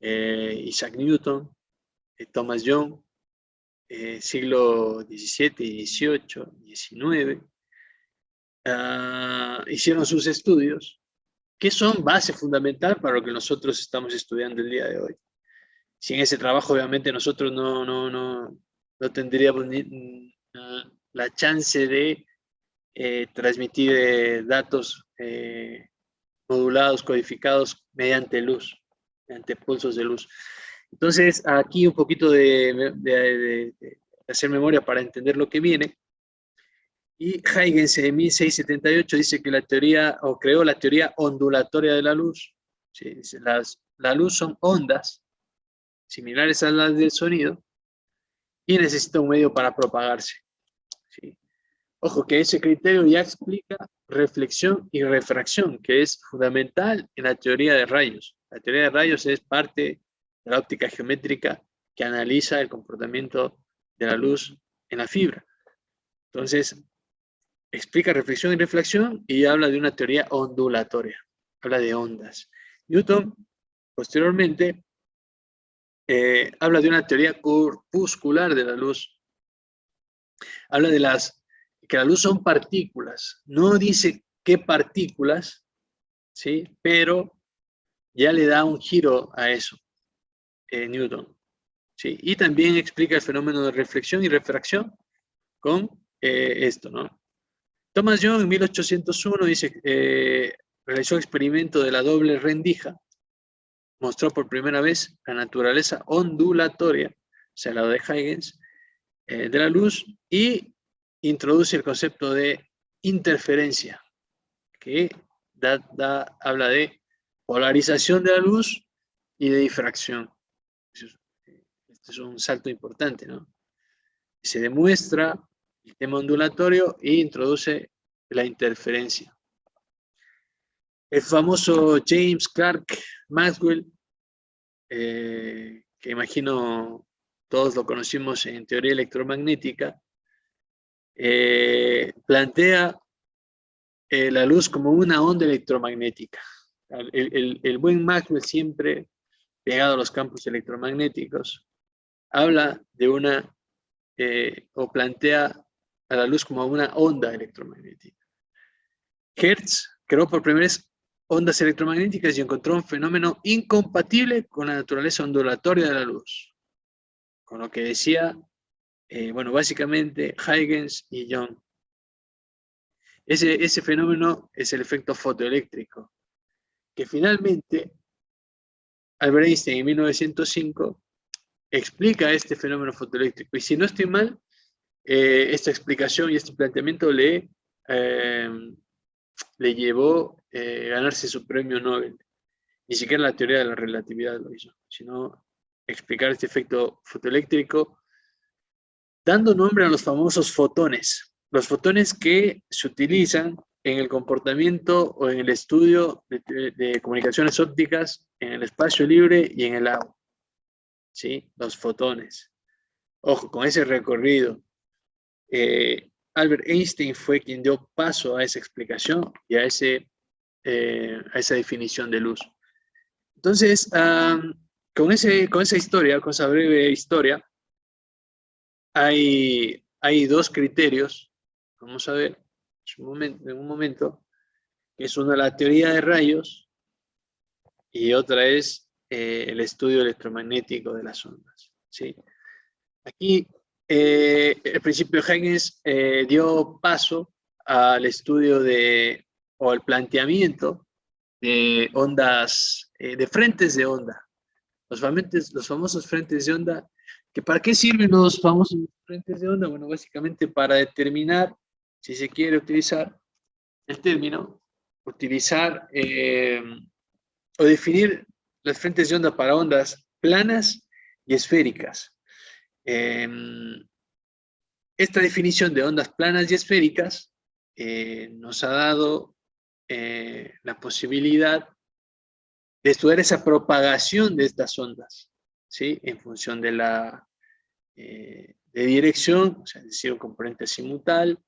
Isaac Newton, Thomas Young, siglo XVII, XVIII, XIX, hicieron sus estudios, que son base fundamental para lo que nosotros estamos estudiando el día de hoy. Sin ese trabajo, obviamente, nosotros no tendríamos la chance de transmitir datos modulados, codificados mediante luz. mediante pulsos de luz. Entonces, aquí un poquito de hacer memoria para entender lo que viene. Y Huygens en 1678 dice que la teoría, o creó la teoría ondulatoria de la luz. ¿Sí? Dice, la luz son ondas similares a las del sonido y necesita un medio para propagarse. ¿Sí? Ojo que ese criterio ya explica reflexión y refracción, que es fundamental en la teoría de rayos. La teoría de rayos es parte de la óptica geométrica que analiza el comportamiento de la luz en la fibra. Entonces, explica reflexión y reflexión y habla de una teoría ondulatoria, habla de ondas. Newton, posteriormente, habla de una teoría corpuscular de la luz. Habla de que la luz son partículas. No dice qué partículas, ¿sí? Pero ya le da un giro a eso, Newton. ¿Sí? Y también explica el fenómeno de reflexión y refracción con esto, ¿no? Thomas Young en 1801 dice, realizó el experimento de la doble rendija, mostró por primera vez la naturaleza ondulatoria, o sea, la de Huygens, de la luz, y introduce el concepto de interferencia, que habla de polarización de la luz y de difracción. Este es un salto importante, ¿no? Se demuestra el tema ondulatorio e introduce la interferencia. El famoso James Clerk Maxwell, que imagino todos lo conocimos en teoría electromagnética, plantea la luz como una onda electromagnética. El buen Maxwell, siempre pegado a los campos electromagnéticos, habla de o plantea a la luz como una onda electromagnética. Hertz creó por primera vez ondas electromagnéticas y encontró un fenómeno incompatible con la naturaleza ondulatoria de la luz. Con lo que decía, bueno, básicamente Huygens y Young. Ese fenómeno es el efecto fotoeléctrico, que finalmente Albert Einstein en 1905 explica este fenómeno fotoeléctrico. Y si no estoy mal, esta explicación y este planteamiento le llevó ganarse su premio Nobel. Ni siquiera la teoría de la relatividad lo hizo, sino explicar este efecto fotoeléctrico dando nombre a los famosos fotones. Los fotones que se utilizan en el comportamiento o en el estudio de comunicaciones ópticas en el espacio libre y en el agua. ¿Sí? Los fotones. Ojo, con ese recorrido. Albert Einstein fue quien dio paso a esa explicación y a esa definición de luz. Entonces, con esa historia, con esa breve historia, hay dos criterios, vamos a ver en un momento, que es una la teoría de rayos y otra es el estudio electromagnético de las ondas. ¿Sí? Aquí el principio de Huygens dio paso al estudio o al planteamiento de ondas, de frentes de onda. Los famosos frentes de onda, que ¿para qué sirven los famosos frentes de onda? Bueno, básicamente para determinar, si se quiere utilizar el término, utilizar o definir las frentes de onda para ondas planas y esféricas. Esta definición de ondas planas y esféricas nos ha dado la posibilidad de estudiar esa propagación de estas ondas, ¿sí? En función de de dirección, o sea, es decir, un componente azimutal,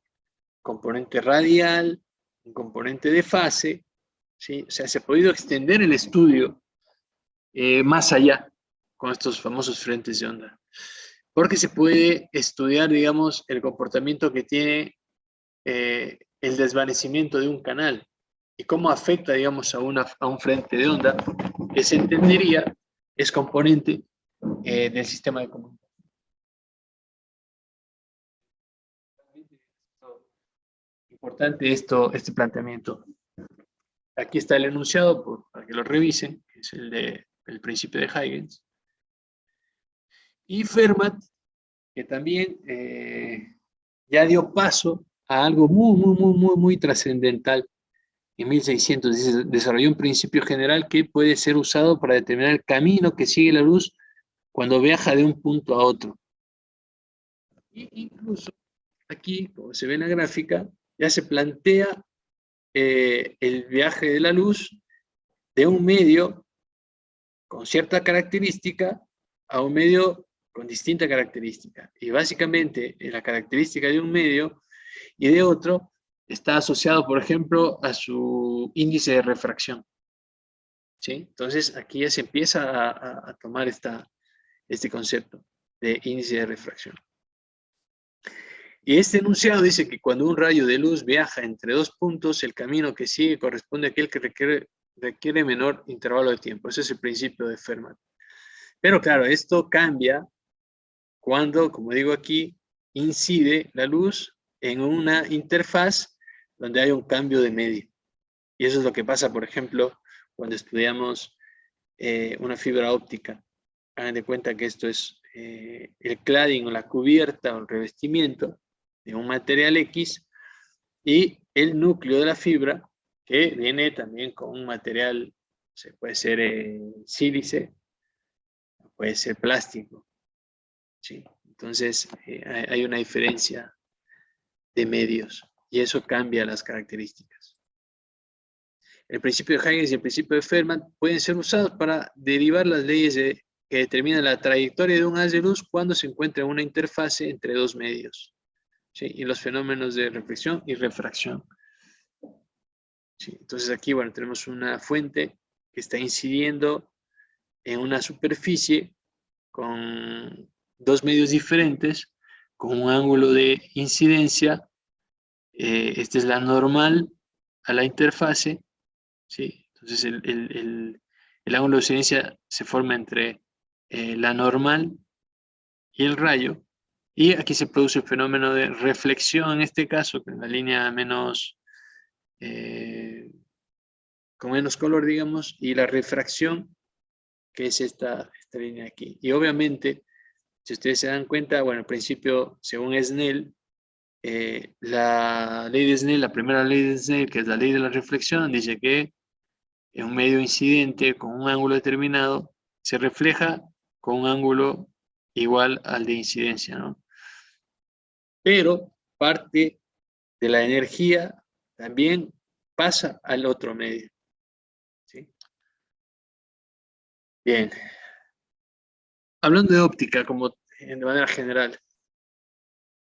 componente radial, un componente de fase, ¿sí? O sea, se ha podido extender el estudio más allá con estos famosos frentes de onda. Porque se puede estudiar, digamos, el comportamiento que tiene el desvanecimiento de un canal y cómo afecta, digamos, a un frente de onda que se entendería es componente del sistema de comunicación. Importante este planteamiento. Aquí está el enunciado para que lo revisen, que es el de el principio de Huygens. Y Fermat, que también ya dio paso a algo muy trascendental. En 1600 desarrolló un principio general que puede ser usado para determinar el camino que sigue la luz cuando viaja de un punto a otro. E incluso aquí, como se ve en la gráfica, ya se plantea el viaje de la luz de un medio con cierta característica a un medio con distinta característica. Y básicamente la característica de un medio y de otro está asociado, por ejemplo, a su índice de refracción. ¿Sí? Entonces aquí ya se empieza a tomar este concepto de índice de refracción. Y este enunciado dice que cuando un rayo de luz viaja entre dos puntos, el camino que sigue corresponde a aquel que requiere menor intervalo de tiempo. Ese es el principio de Fermat. Pero claro, esto cambia cuando, como digo aquí, incide la luz en una interfaz donde hay un cambio de medio. Y eso es lo que pasa, por ejemplo, cuando estudiamos una fibra óptica. Hagan de cuenta que esto es el cladding o la cubierta o el revestimiento de un material X y el núcleo de la fibra, que viene también con un material, puede ser sílice, puede ser plástico. ¿Sí? Entonces hay una diferencia de medios y eso cambia las características. El principio de Huygens y el principio de Fermat pueden ser usados para derivar las leyes que determinan la trayectoria de un haz de luz cuando se encuentra en una interfase entre dos medios. ¿Sí? Y los fenómenos de reflexión y refracción. ¿Sí? Entonces aquí, bueno, tenemos una fuente que está incidiendo en una superficie con dos medios diferentes, con un ángulo de incidencia. Esta es la normal a la interfase. ¿Sí? Entonces el ángulo de incidencia se forma entre la normal y el rayo. Y aquí se produce el fenómeno de reflexión, en este caso, con la línea menos, con menos color, digamos, y la refracción, que es esta línea aquí. Y obviamente, si ustedes se dan cuenta, bueno, al principio, según Snell, la ley de Snell, la primera ley de Snell, que es la ley de la reflexión, dice que en un medio incidente con un ángulo determinado se refleja con un ángulo igual al de incidencia, ¿no? Pero parte de la energía también pasa al otro medio. ¿Sí? Bien. Hablando de óptica, como de manera general,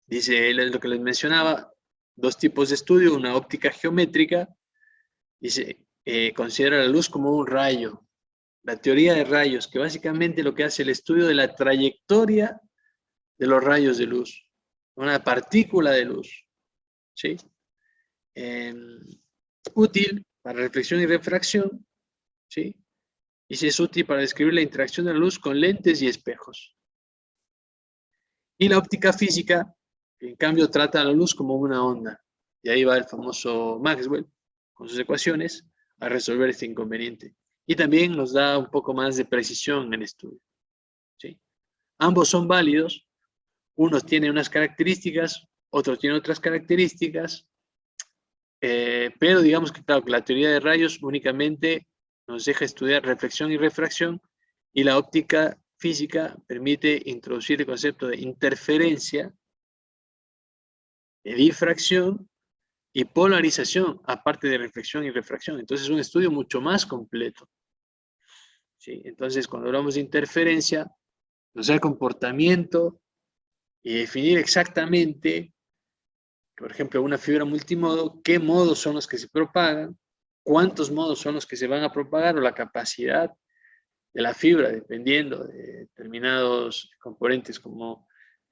dice lo que les mencionaba, dos tipos de estudio, una óptica geométrica, dice, considera la luz como un rayo, la teoría de rayos, que básicamente lo que hace el estudio de la trayectoria de los rayos de luz, una partícula de luz, ¿sí? Útil para reflexión y refracción, ¿sí? Y si es útil para describir la interacción de la luz con lentes y espejos. Y la óptica física, que en cambio trata a la luz como una onda. Y ahí va el famoso Maxwell, con sus ecuaciones, a resolver este inconveniente. Y también nos da un poco más de precisión en el estudio, ¿sí? Ambos son válidos. Unos tienen unas características, otros tienen otras características, pero digamos que, claro, que la teoría de rayos únicamente nos deja estudiar reflexión y refracción, y la óptica física permite introducir el concepto de interferencia, de difracción y polarización, aparte de reflexión y refracción. Entonces es un estudio mucho más completo. ¿Sí? Entonces, cuando hablamos de interferencia, nos da el comportamiento y definir exactamente, por ejemplo, una fibra multimodo, qué modos son los que se propagan, cuántos modos son los que se van a propagar, o la capacidad de la fibra, dependiendo de determinados componentes como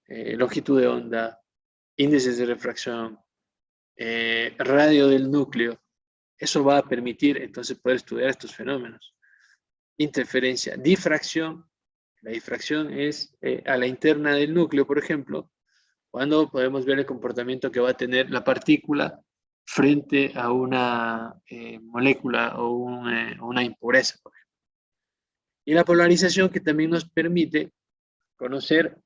longitud de onda, índices de refracción, radio del núcleo. Eso va a permitir entonces poder estudiar estos fenómenos. Interferencia, difracción. La difracción es a la interna del núcleo, por ejemplo, cuando podemos ver el comportamiento que va a tener la partícula frente a una molécula o una impureza, por ejemplo. Y la polarización, que también nos permite conocer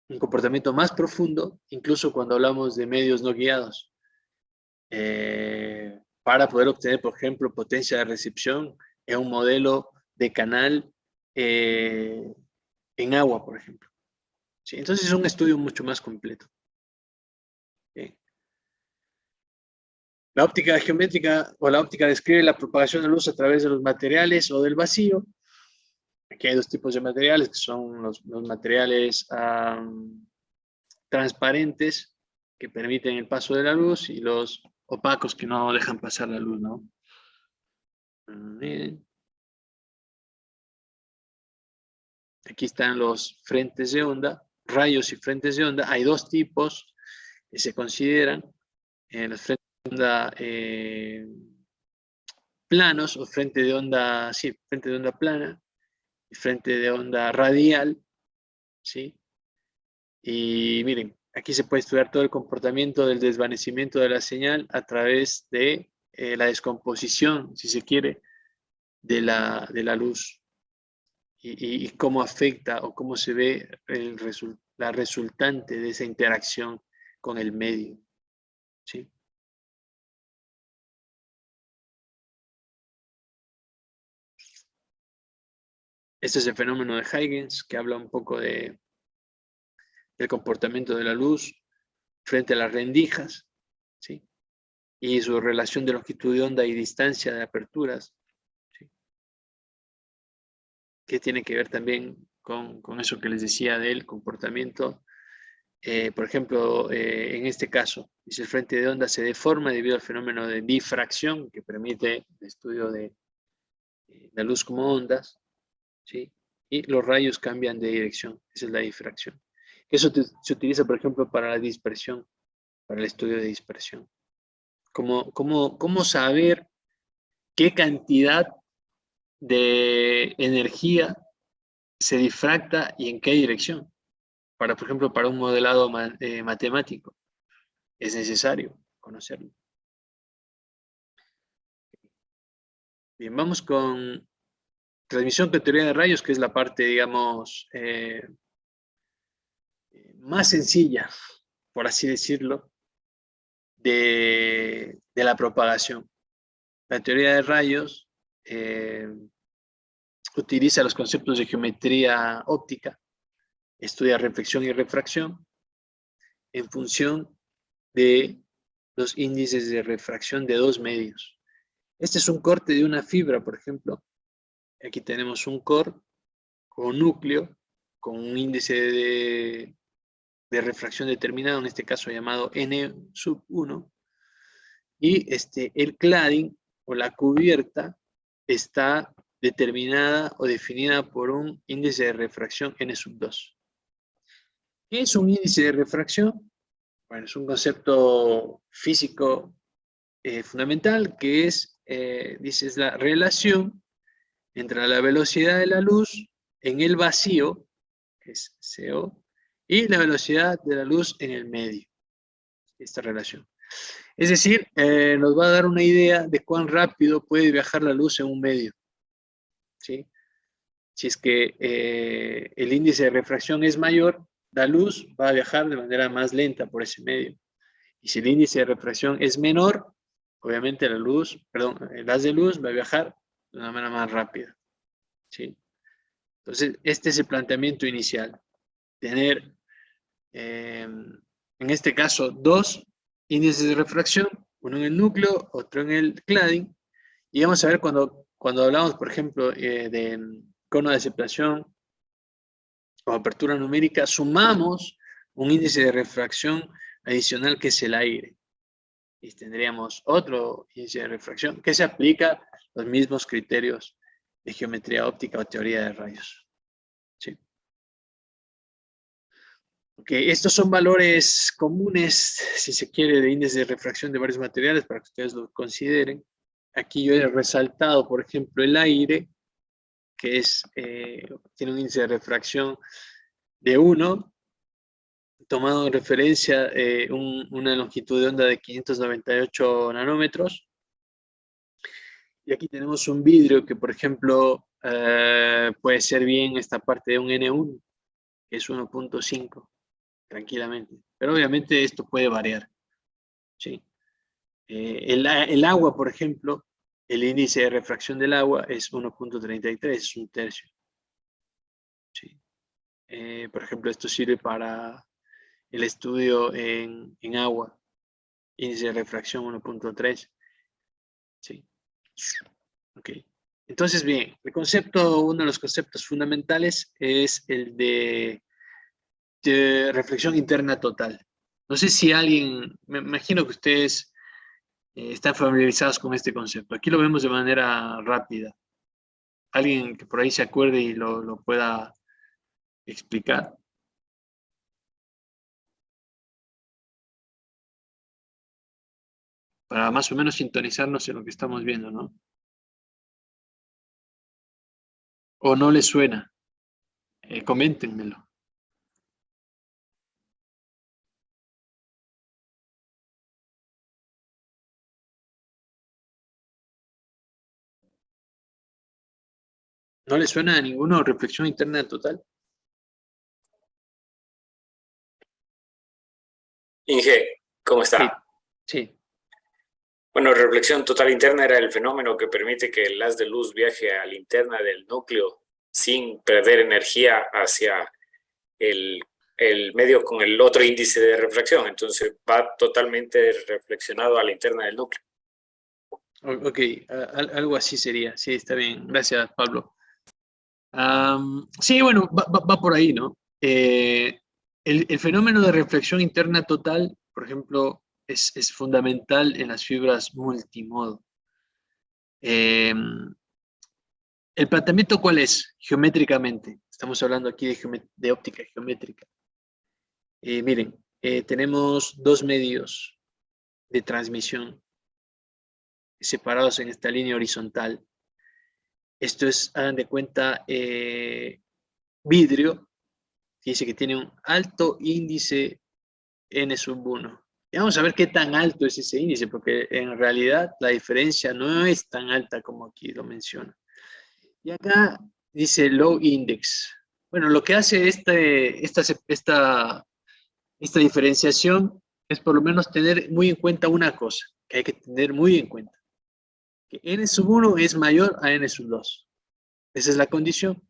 un comportamiento más profundo, incluso cuando hablamos de medios no guiados, para poder obtener, por ejemplo, potencia de recepción en un modelo de canal en agua, por ejemplo. ¿Sí? Entonces es un estudio mucho más completo. Bien. La óptica geométrica o la óptica describe la propagación de luz a través de los materiales o del vacío. Aquí hay dos tipos de materiales, que son los materiales transparentes, que permiten el paso de la luz, y los opacos, que no dejan pasar la luz, ¿no? Miren. Aquí están los frentes de onda, rayos y frentes de onda. Hay dos tipos que se consideran, los frentes de onda planos, o frente de onda, sí, frente de onda plana, y frente de onda radial, ¿sí? Y miren, aquí se puede estudiar todo el comportamiento del desvanecimiento de la señal a través de la descomposición, si se quiere, de la luz, y cómo afecta o cómo se ve la resultante de esa interacción con el medio, ¿sí? Este es el fenómeno de Huygens, que habla un poco del comportamiento de la luz frente a las rendijas, ¿sí? Y su relación de longitud de onda y distancia de aperturas, ¿sí? Que tiene que ver también con eso que les decía del comportamiento. Por ejemplo, en este caso, dice, el frente de onda se deforma debido al fenómeno de difracción, que permite el estudio de la luz como ondas, ¿sí? Y los rayos cambian de dirección, esa es la difracción. Eso se utiliza, por ejemplo, para la dispersión, para el estudio de dispersión. ¿Cómo saber qué cantidad de energía se difracta y en qué dirección? Por ejemplo, para un modelado matemático, es necesario conocerlo. Bien, vamos con transmisión con teoría de rayos, que es la parte, digamos, más sencilla, por así decirlo, de la propagación. La teoría de rayos utiliza los conceptos de geometría óptica, estudia reflexión y refracción en función de los índices de refracción de dos medios. Este es un corte de una fibra, por ejemplo. Aquí tenemos un core o núcleo con un índice de refracción determinado, en este caso llamado N1, y el cladding o la cubierta está determinada o definida por un índice de refracción N2. ¿Qué es un índice de refracción? Bueno, es un concepto físico fundamental, que es, dice, es la relación entre la velocidad de la luz en el vacío, que es CO, y la velocidad de la luz en el medio, esta relación. Es decir, nos va a dar una idea de cuán rápido puede viajar la luz en un medio, ¿sí? Si es que el índice de refracción es mayor, la luz va a viajar de manera más lenta por ese medio. Y si el índice de refracción es menor, obviamente el haz de luz va a viajar de una manera más rápida, ¿sí? Entonces, este es el planteamiento inicial. Tener, en este caso, dos índices de refracción, uno en el núcleo, otro en el cladding, y vamos a ver cuando hablamos, por ejemplo, de cono de aceptación o apertura numérica, sumamos un índice de refracción adicional, que es el aire. Y tendríamos otro índice de refracción que se aplica los mismos criterios de geometría óptica o teoría de rayos. ¿Sí? Okay, estos son valores comunes, si se quiere, de índice de refracción de varios materiales, para que ustedes lo consideren. Aquí yo he resaltado, por ejemplo, el aire, que tiene un índice de refracción de 1, tomado en referencia una longitud de onda de 598 nanómetros. Y aquí tenemos un vidrio que, por ejemplo, puede ser bien esta parte de un N1, que es 1.5, tranquilamente. Pero obviamente esto puede variar. ¿Sí? El agua, por ejemplo, el índice de refracción del agua es 1.33, es un tercio. ¿Sí? Por ejemplo, esto sirve para el estudio en agua. Índice de refracción 1.3. ¿Sí? Ok. Entonces, bien, uno de los conceptos fundamentales es el de reflexión interna total. No sé si alguien, me imagino que ustedes están familiarizados con este concepto. Aquí lo vemos de manera rápida. Alguien que por ahí se acuerde y lo pueda explicar. Para más o menos sintonizarnos en lo que estamos viendo, ¿no? ¿O no les suena? Coméntenmelo. ¿No les suena a ninguno reflexión interna total? Inge, ¿cómo Sí, está? sí. Bueno, reflexión total interna era el fenómeno que permite que el haz de luz viaje a la interna del núcleo sin perder energía hacia el medio con el otro índice de refracción. Entonces va totalmente reflexionado a la interna del núcleo. Ok, algo así sería. Sí, está bien. Gracias, Pablo. Sí, bueno, va por ahí, ¿no? El fenómeno de reflexión interna total, por ejemplo, es fundamental en las fibras multimodo. ¿El planteamiento cuál es? Geométricamente. Estamos hablando aquí de óptica geométrica. Miren, tenemos dos medios de transmisión separados en esta línea horizontal. Esto es, hagan de cuenta, vidrio, que dice que tiene un alto índice N1. Y vamos a ver qué tan alto es ese índice, porque en realidad la diferencia no es tan alta como aquí lo menciona. Y acá dice low index. Bueno, lo que hace esta diferenciación es por lo menos tener muy en cuenta una cosa, que hay que tener muy en cuenta, que N1 es mayor a N2. Esa es la condición.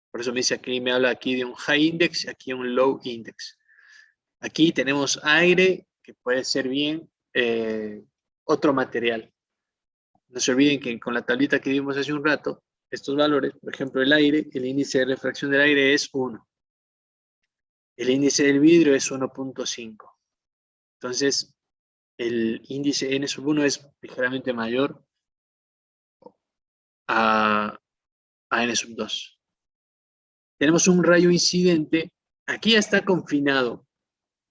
Por eso me dice aquí, me habla aquí de un high index y aquí un low index. Aquí tenemos aire, que puede ser bien otro material. No se olviden que con la tablita que vimos hace un rato, estos valores, por ejemplo, el aire, el índice de refracción del aire es 1. El índice del vidrio es 1.5. Entonces, el índice N1 es ligeramente mayor a N2. Tenemos un rayo incidente. Aquí ya está confinado.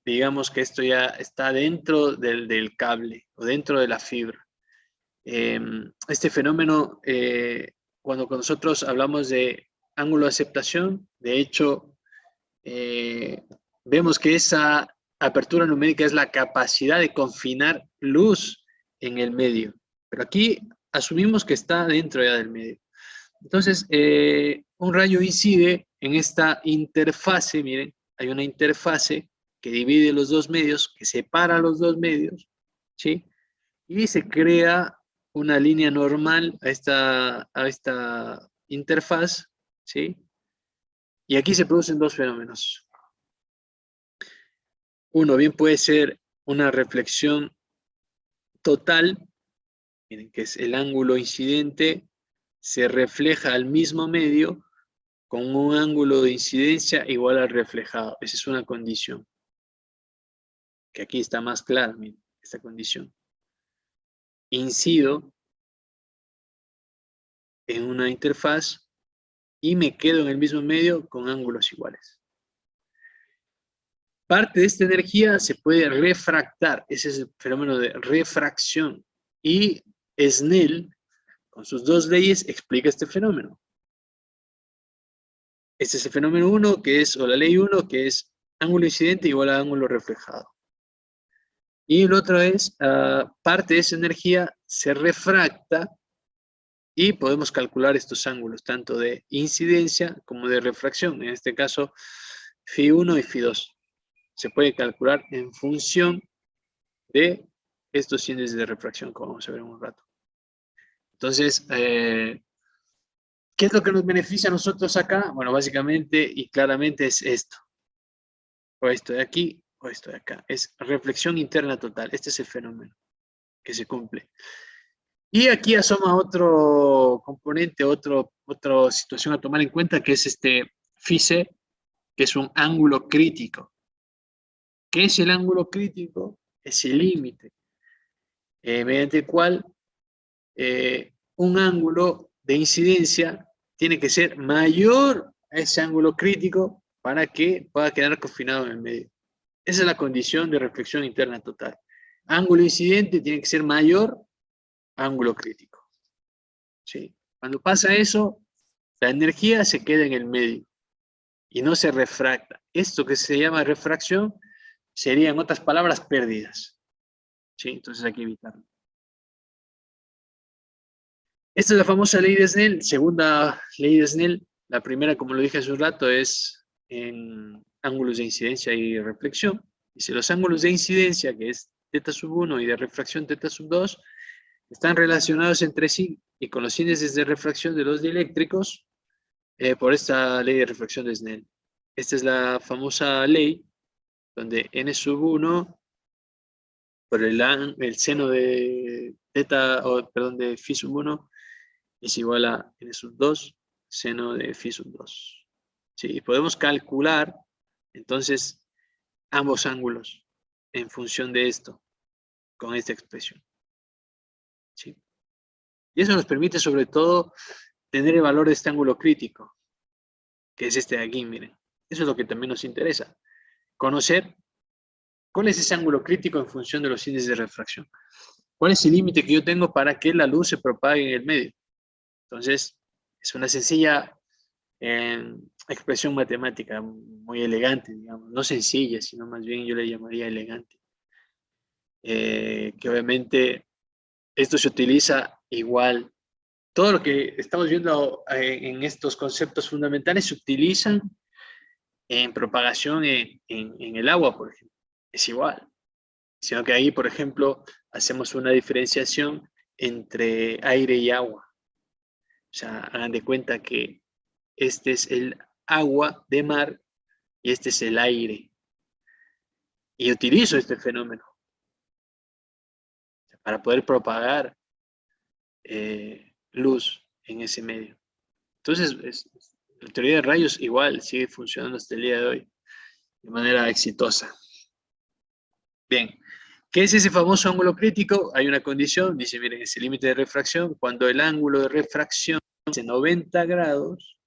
Digamos que esto ya está dentro del cable o dentro de la fibra. Este fenómeno, cuando nosotros hablamos de ángulo de aceptación, de hecho, vemos que esa apertura numérica es la capacidad de confinar luz en el medio. Pero aquí asumimos que está dentro ya del medio. Entonces, un rayo incide en esta interfase, miren, hay una interfase que divide los dos medios, que separa los dos medios, ¿sí? Y se crea una línea normal a esta interfaz, ¿sí? Y aquí se producen dos fenómenos. Uno bien puede ser una reflexión total, miren, que es el ángulo incidente, se refleja al mismo medio con un ángulo de incidencia igual al reflejado. Esa es una condición, que aquí está más clara, miren, esta condición. Incido en una interfaz y me quedo en el mismo medio con ángulos iguales. Parte de esta energía se puede refractar, ese es el fenómeno de refracción. Y Snell, con sus dos leyes, explica este fenómeno. Este es el fenómeno 1, que es, o la ley 1, que es ángulo incidente igual a ángulo reflejado. Y el otro es, parte de esa energía se refracta Y podemos calcular estos ángulos, tanto de incidencia como de refracción. En este caso, Φ1 y Φ2. Se puede calcular en función de estos índices de refracción, como vamos a ver en un rato. Entonces, ¿qué es lo que nos beneficia a nosotros acá? Bueno, básicamente y claramente es esto. O esto de aquí, o esto de acá. Es reflexión interna total. Este es el fenómeno que se cumple. Y aquí asoma otro componente, otra situación a tomar en cuenta, que es este Φc, que es un ángulo crítico. ¿Qué es el ángulo crítico? Es el límite mediante el cual un ángulo de incidencia tiene que ser mayor a ese ángulo crítico para que pueda quedar confinado en el medio. Esa es la condición de reflexión interna total. Ángulo incidente tiene que ser mayor a ángulo crítico. ¿Sí? Cuando pasa eso, la energía se queda en el medio y no se refracta. Esto que se llama refracción sería, en otras palabras, pérdidas. ¿Sí? Entonces hay que evitarlo. Esta es la famosa ley de Snell, segunda ley de Snell. La primera, como lo dije hace un rato, es en ángulos de incidencia y reflexión. Dice, los ángulos de incidencia, que es θ1, y de refracción θ2, están relacionados entre sí y con los índices de refracción de los dieléctricos por esta ley de refracción de Snell. Esta es la famosa ley donde n1 por el seno de de Φ1 es igual a n2 seno de Φ2. ¿Sí? Y podemos calcular entonces ambos ángulos en función de esto, con esta expresión. ¿Sí? Y eso nos permite sobre todo tener el valor de este ángulo crítico, que es este de aquí, miren. Eso es lo que también nos interesa. Conocer cuál es ese ángulo crítico en función de los índices de refracción. ¿Cuál es el límite que yo tengo para que la luz se propague en el medio? Entonces, es una sencilla expresión matemática muy elegante, digamos. No sencilla, sino más bien yo le llamaría elegante. Que obviamente esto se utiliza igual. Todo lo que estamos viendo en estos conceptos fundamentales se utilizan en propagación en el agua, por ejemplo. Es igual. Sino que ahí, por ejemplo, hacemos una diferenciación entre aire y agua. O sea, hagan de cuenta que este es el agua de mar y este es el aire. Y utilizo este fenómeno para poder propagar luz en ese medio. Entonces, la teoría de rayos igual sigue funcionando hasta el día de hoy de manera exitosa. Bien, ¿qué es ese famoso ángulo crítico? Hay una condición, dice, miren, ese límite de refracción, cuando el ángulo de refracción es de 90 grados,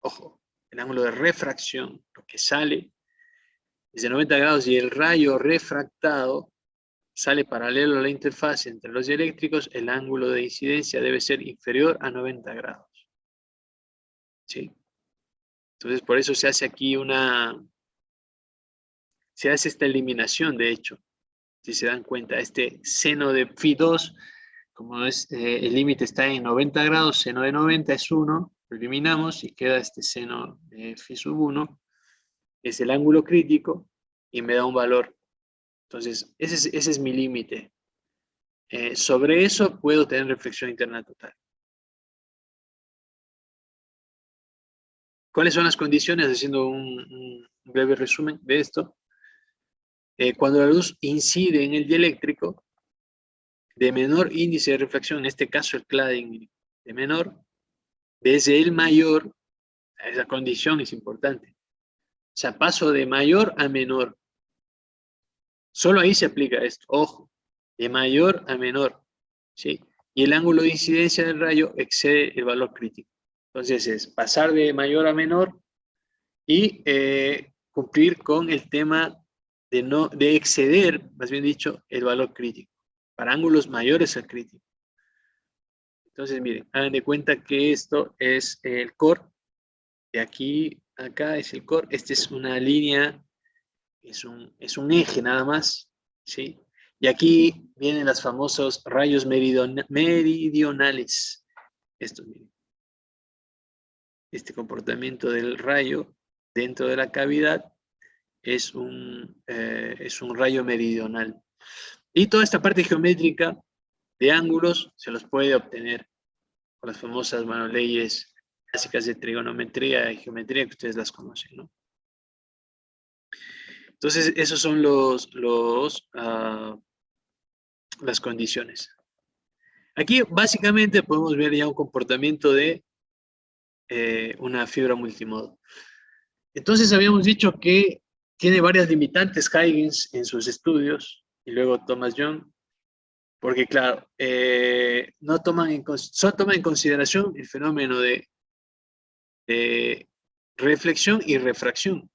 ojo, el ángulo de refracción, lo que sale, es de 90 grados y el rayo refractado sale paralelo a la interfaz entre los dieléctricos, el ángulo de incidencia debe ser inferior a 90 grados. ¿Sí? Entonces, por eso se hace aquí se hace esta eliminación, de hecho. Si se dan cuenta, este seno de Φ2, como es, el límite está en 90 grados, seno de 90 es 1, lo eliminamos y queda este seno de Φ1, es el ángulo crítico y me da un valor. Entonces, ese es mi límite. Sobre eso puedo tener reflexión interna total. ¿Cuáles son las condiciones? Haciendo un breve resumen de esto. Cuando la luz incide en el dieléctrico, de menor índice de refracción, en este caso el cladding de menor, desde el mayor, esa condición es importante. O sea, paso de mayor a menor. Solo ahí se aplica esto, ojo, de mayor a menor, ¿sí? Y el ángulo de incidencia del rayo excede el valor crítico. Entonces es pasar de mayor a menor y cumplir con el tema de exceder, más bien dicho, el valor crítico, para ángulos mayores al crítico. Entonces, miren, hagan de cuenta que esto es el core, de aquí a acá es el core, esta es una línea, es un eje nada más, ¿sí? Y aquí vienen los famosos rayos meridionales. Esto, miren. Este comportamiento del rayo dentro de la cavidad es un rayo meridional. Y toda esta parte geométrica de ángulos se los puede obtener con las famosas, bueno, leyes básicas de trigonometría y geometría que ustedes las conocen, ¿no? Entonces, esos son las condiciones. Aquí, básicamente, podemos ver ya un comportamiento de una fibra multimodo. Entonces, habíamos dicho que tiene varias limitantes Huygens en sus estudios, y luego Thomas Young, porque, claro, solo toman en consideración el fenómeno de reflexión y refracción,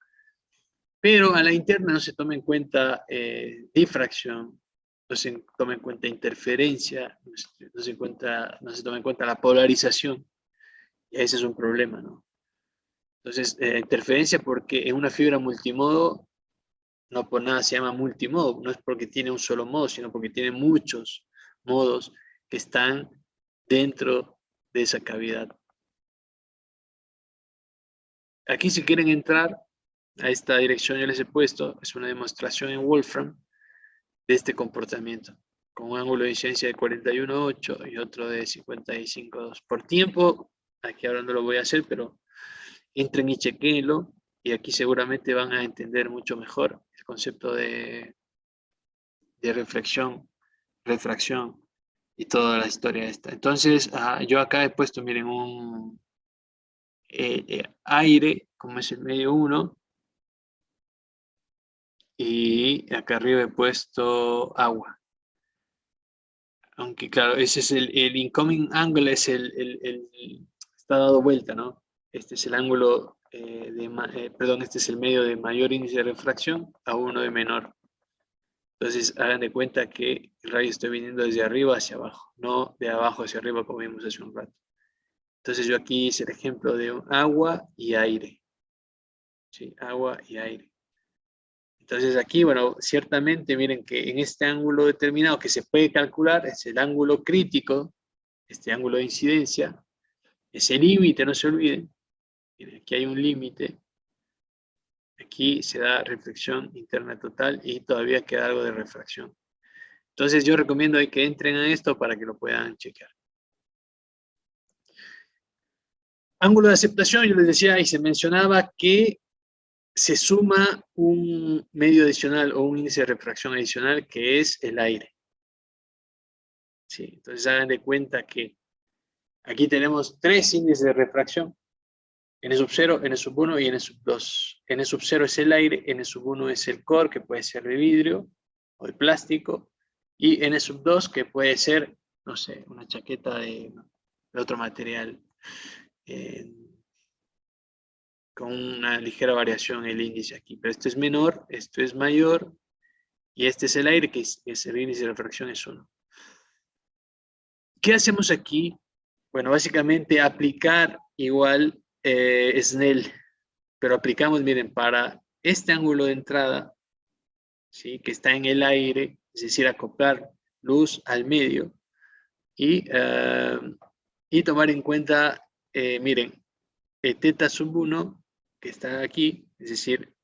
pero a la interna no se toma en cuenta difracción, no se toma en cuenta interferencia, no se toma en cuenta la polarización, y ese es un problema, ¿no? Entonces, interferencia porque en una fibra multimodo, no por nada se llama multimodo, no es porque tiene un solo modo, sino porque tiene muchos modos que están dentro de esa cavidad. Aquí, si quieren entrar a esta dirección, yo les he puesto, es una demostración en Wolfram de este comportamiento, con un ángulo de incidencia de 41,8 y otro de 55,2. Por tiempo, aquí ahora no lo voy a hacer, pero entren y chequenlo, y aquí seguramente van a entender mucho mejor el concepto de reflexión, refracción y toda la historia esta. Entonces, yo acá he puesto, miren, un aire, como es el medio 1, y acá arriba he puesto agua. Aunque claro, ese es el incoming angle, está dado vuelta, ¿no? Este es el ángulo, este es el medio de mayor índice de refracción a uno de menor. Entonces, hagan de cuenta que el rayo está viniendo desde arriba hacia abajo, no de abajo hacia arriba como vimos hace un rato. Entonces, yo aquí hice el ejemplo de agua y aire. ¿Sí? Agua y aire. Entonces, aquí, bueno, ciertamente, miren que en este ángulo determinado que se puede calcular, es el ángulo crítico, este ángulo de incidencia, ese límite, no se olviden. Miren, aquí hay un límite. Aquí se da reflexión interna total y todavía queda algo de refracción. Entonces yo recomiendo que entren a esto para que lo puedan chequear. Ángulo de aceptación, yo les decía y se mencionaba que se suma un medio adicional o un índice de refracción adicional que es el aire. Sí, entonces hagan de cuenta que aquí tenemos 3 índices de refracción. N0, N1 y N2. N0 es el aire, N1 es el core, que puede ser de vidrio o de plástico, y N2, que puede ser, no sé, una chaqueta de otro material, con una ligera variación el índice aquí. Pero esto es menor, esto es mayor, y este es el aire, que es el índice de refracción es 1. ¿Qué hacemos aquí? Bueno, básicamente aplicar igual Snell, pero aplicamos, miren, para este ángulo de entrada, ¿sí? Que está en el aire, es decir, acoplar luz al medio, y tomar en cuenta, miren, teta sub 1, que está aquí, es decir,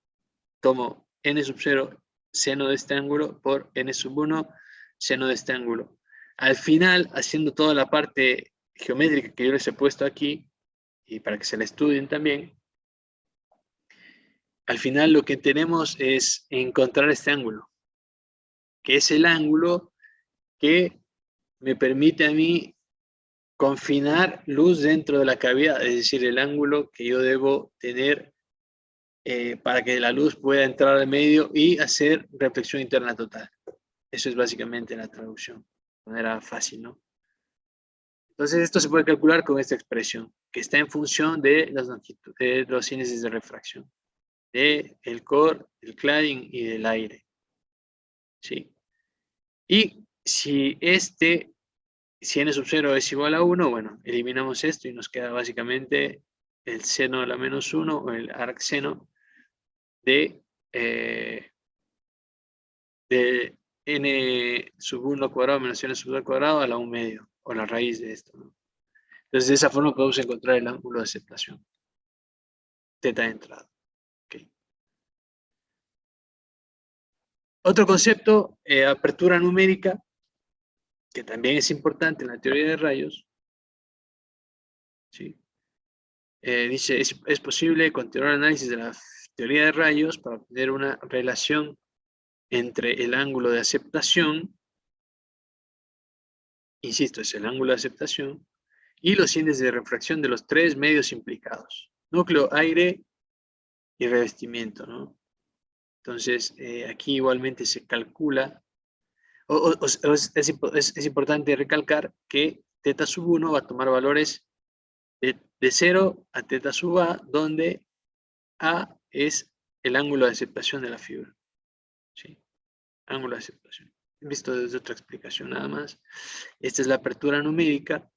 tomo n0, seno de este ángulo, por n1, seno de este ángulo. Al final, haciendo toda la parte geométrica que yo les he puesto aquí, y para que se la estudien también, al final lo que tenemos es encontrar este ángulo, que es el ángulo que me permite a mí confinar luz dentro de la cavidad, es decir, el ángulo que yo debo tener para que la luz pueda entrar al medio y hacer reflexión interna total. Eso es básicamente la traducción, de manera fácil, ¿no? Entonces esto se puede calcular con esta expresión, que está en función de los índices de refracción, del core, del cladding y del aire. ¿Sí? Y si n0 es igual a 1, bueno, eliminamos esto y nos queda básicamente el seno de la menos 1 o el arcseno de n sub 1 al cuadrado menos n sub 2 al cuadrado a la 1 medio, o la raíz de esto, ¿no? Entonces, de esa forma podemos encontrar el ángulo de aceptación. Teta de entrada. Okay. Otro concepto, apertura numérica, que también es importante en la teoría de rayos. ¿Sí? Dice, es posible continuar el análisis de la teoría de rayos para obtener una relación entre el ángulo de aceptación, insisto, es el ángulo de aceptación, y los índices de refracción de los tres medios implicados: núcleo, aire y revestimiento, ¿no? Entonces, aquí igualmente se calcula, es importante recalcar que teta sub 1 va a tomar valores de 0 a teta sub a, donde a es el ángulo de aceptación de la fibra. ¿Sí? Ángulo de aceptación. Visto desde otra explicación nada más. Esta es la apertura numérica,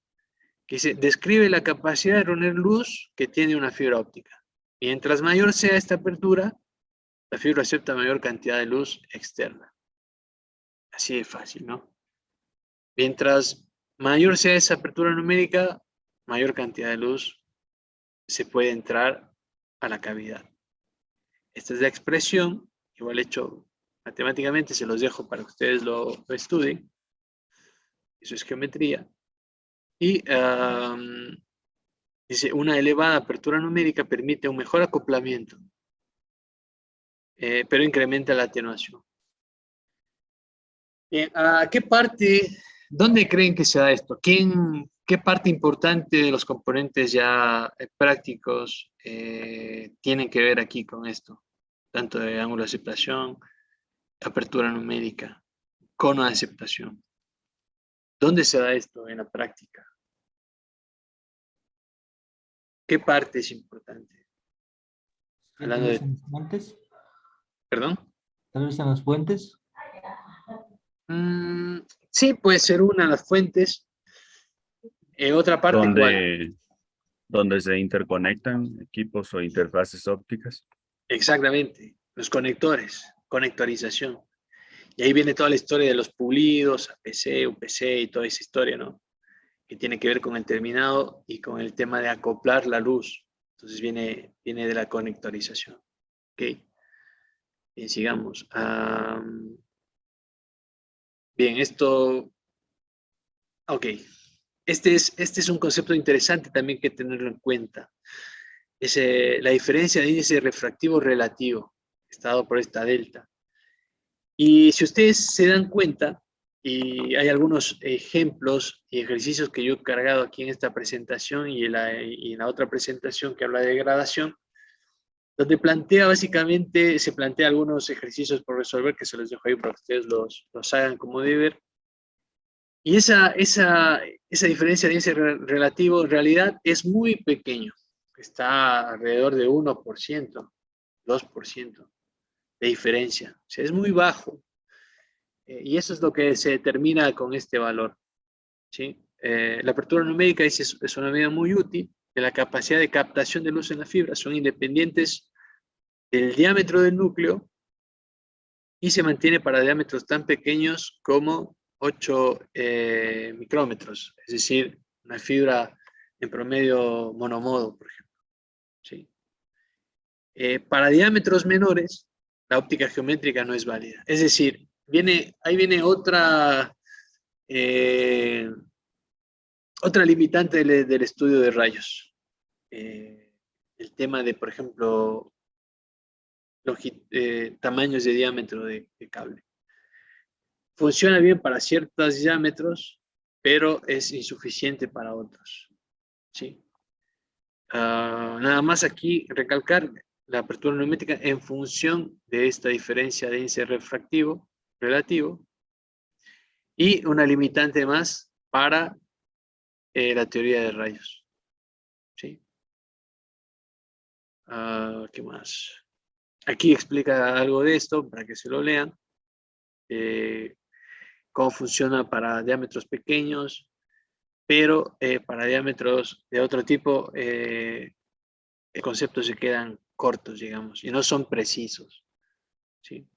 que dice, describe la capacidad de reunir luz que tiene una fibra óptica. Mientras mayor sea esta apertura, la fibra acepta mayor cantidad de luz externa. Así de fácil, ¿no? Mientras mayor sea esa apertura numérica, mayor cantidad de luz se puede entrar a la cavidad. Esta es la expresión, igual hecho matemáticamente, se los dejo para que ustedes lo estudien. Eso es geometría. Y dice, una elevada apertura numérica permite un mejor acoplamiento, pero incrementa la atenuación. ¿A qué parte, dónde creen que se da esto? ¿Qué parte importante de los componentes ya prácticos tienen que ver aquí con esto? Tanto de ángulo de aceptación, apertura numérica, cono de aceptación. ¿Dónde se da esto en la práctica? ¿Qué parte es importante? Hablando de... ¿En las fuentes? ¿Perdón? Tal vez en las fuentes. Sí, puede ser una de las fuentes. Otra parte, ¿cuál? Donde se interconectan equipos o interfaces ópticas. Exactamente, los conectores, conectorización. Y ahí viene toda la historia de los pulidos, APC, UPC y toda esa historia, ¿no? Que tiene que ver con el terminado y con el tema de acoplar la luz. Entonces viene de la conectorización. ¿Ok? Bien, sigamos. Bien, esto... Ok. Este es un concepto interesante también que tenerlo en cuenta. Es la diferencia de índice refractivo relativo, está dado por esta delta. Y si ustedes se dan cuenta, y hay algunos ejemplos y ejercicios que yo he cargado aquí en esta presentación y en la otra presentación que habla de degradación, donde se plantea algunos ejercicios por resolver, que se los dejo ahí para que ustedes los hagan como deber. Y esa diferencia de índice relativo en realidad es muy pequeño. Está alrededor de 1%, 2% de diferencia. O sea, es muy bajo. Y eso es lo que se determina con este valor. ¿Sí? La apertura numérica es una medida muy útil de la capacidad de captación de luz en la fibra. Son independientes del diámetro del núcleo y se mantiene para diámetros tan pequeños como 8 micrómetros. Es decir, una fibra en promedio monomodo, por ejemplo. ¿Sí? Para diámetros menores, la óptica geométrica no es válida. Es decir, ahí viene otra limitante del estudio de rayos. El tema de, por ejemplo, tamaños de diámetro de cable. Funciona bien para ciertos diámetros, pero es insuficiente para otros. ¿Sí? Nada más aquí recalcar la apertura numérica en función de esta diferencia de índice refractivo relativo y una limitante más para la teoría de rayos. ¿Sí? ¿Qué más? Aquí explica algo de esto para que se lo lean. Cómo funciona para diámetros pequeños, pero para diámetros de otro tipo, el concepto se quedan cortos, digamos, y no son precisos. ¿Sí?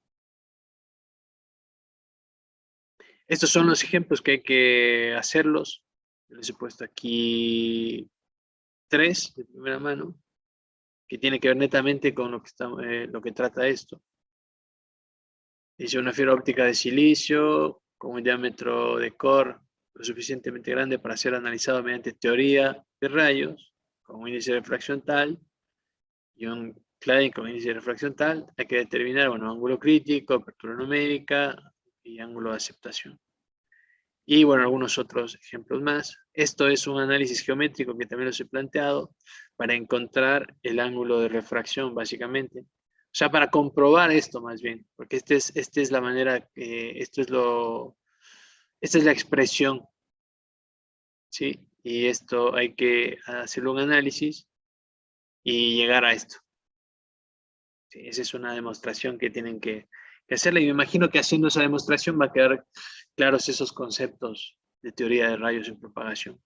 Estos son los ejemplos que hay que hacerlos Yo les he puesto aquí 3 de primera mano, que tiene que ver netamente con lo que trata esto. Dice una fibra óptica de silicio con un diámetro de core lo suficientemente grande para ser analizado mediante teoría de rayos, con un índice de refracción tal, y un cladding con índice de refracción tal. Hay que determinar, bueno, ángulo crítico, apertura numérica y ángulo de aceptación. Y bueno, algunos otros ejemplos más. Esto es un análisis geométrico que también los he planteado para encontrar el ángulo de refracción, básicamente. O sea, para comprobar esto más bien, porque esta es la manera, esta es la expresión, ¿sí? Y esto hay que hacerle un análisis y llegar a esto. Sí, esa es una demostración que tienen que hacerla, y me imagino que haciendo esa demostración va a quedar claros esos conceptos de teoría de rayos en propagación.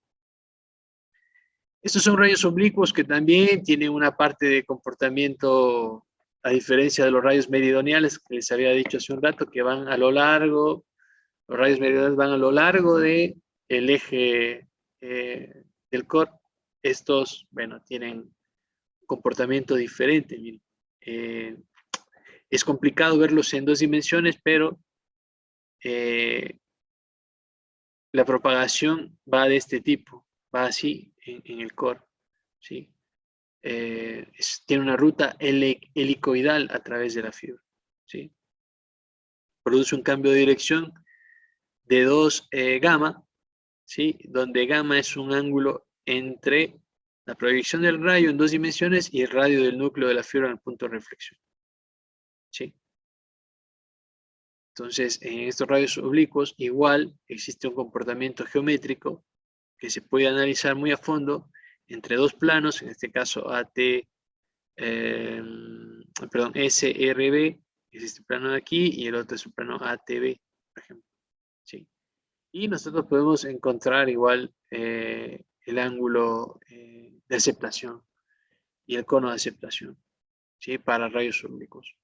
Estos son rayos oblicuos que también tienen una parte de comportamiento, a diferencia de los rayos meridionales que les había dicho hace un rato, que van a lo largo, los rayos meridionales van a lo largo del eje del core. Estos, bueno, tienen un comportamiento diferente. Miren. Es complicado verlos en 2 dimensiones, pero la propagación va de este tipo, va así en el core, ¿sí? Tiene una ruta helicoidal a través de la fibra, ¿sí? Produce un cambio de dirección de 2 gamma, ¿sí? Donde gamma es un ángulo entre la proyección del rayo en 2 dimensiones y el radio del núcleo de la fibra en el punto de reflexión, ¿sí? Entonces, en estos rayos oblicuos, igual existe un comportamiento geométrico que se puede analizar muy a fondo entre 2 planos, en este caso SRB, es este plano de aquí, y el otro es un plano ATB, por ejemplo. ¿Sí? Y nosotros podemos encontrar igual el ángulo de aceptación y el cono de aceptación, ¿sí? Para rayos oblicuos.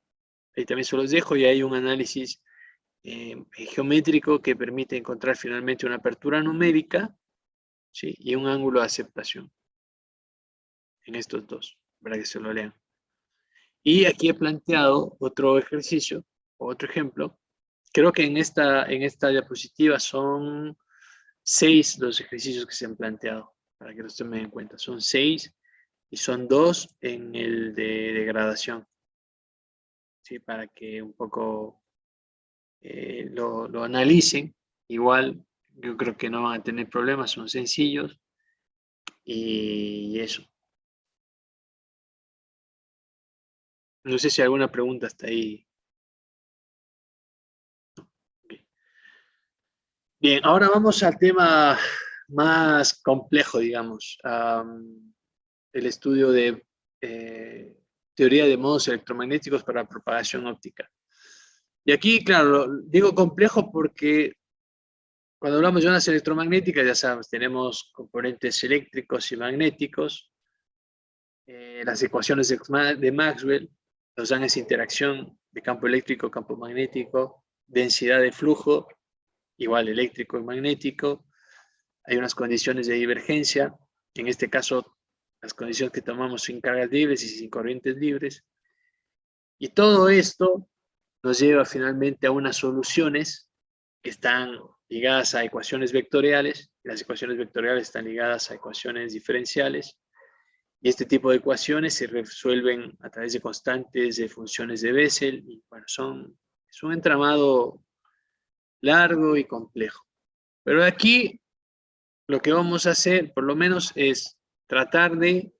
Ahí también se los dejo, y hay un análisis geométrico que permite encontrar finalmente una apertura numérica, ¿sí? Y un ángulo de aceptación en estos dos, para que se lo lean. Y aquí he planteado otro ejercicio, otro ejemplo. Creo que en esta diapositiva son 6 los ejercicios que se han planteado, para que los tomen en cuenta. Son 6 y son 2 en el de degradación, ¿sí? Para que un poco lo analicen. Igual yo creo que no van a tener problemas, son sencillos, y eso. No sé si hay alguna pregunta hasta ahí. Bien, ahora vamos al tema más complejo, digamos, el estudio de teoría de modos electromagnéticos para propagación óptica. Y aquí, claro, digo complejo porque cuando hablamos de ondas electromagnéticas, ya sabemos, tenemos componentes eléctricos y magnéticos, las ecuaciones de Maxwell nos dan esa interacción de campo eléctrico, campo magnético, densidad de flujo, igual eléctrico y magnético. Hay unas condiciones de divergencia, en este caso las condiciones que tomamos sin cargas libres y sin corrientes libres. Y todo esto nos lleva finalmente a unas soluciones que están ligadas a ecuaciones vectoriales. Las ecuaciones vectoriales están ligadas a ecuaciones diferenciales. Y este tipo de ecuaciones se resuelven a través de constantes de funciones de Bessel. Y bueno, es un entramado largo y complejo. Pero aquí lo que vamos a hacer, por lo menos, es tratar de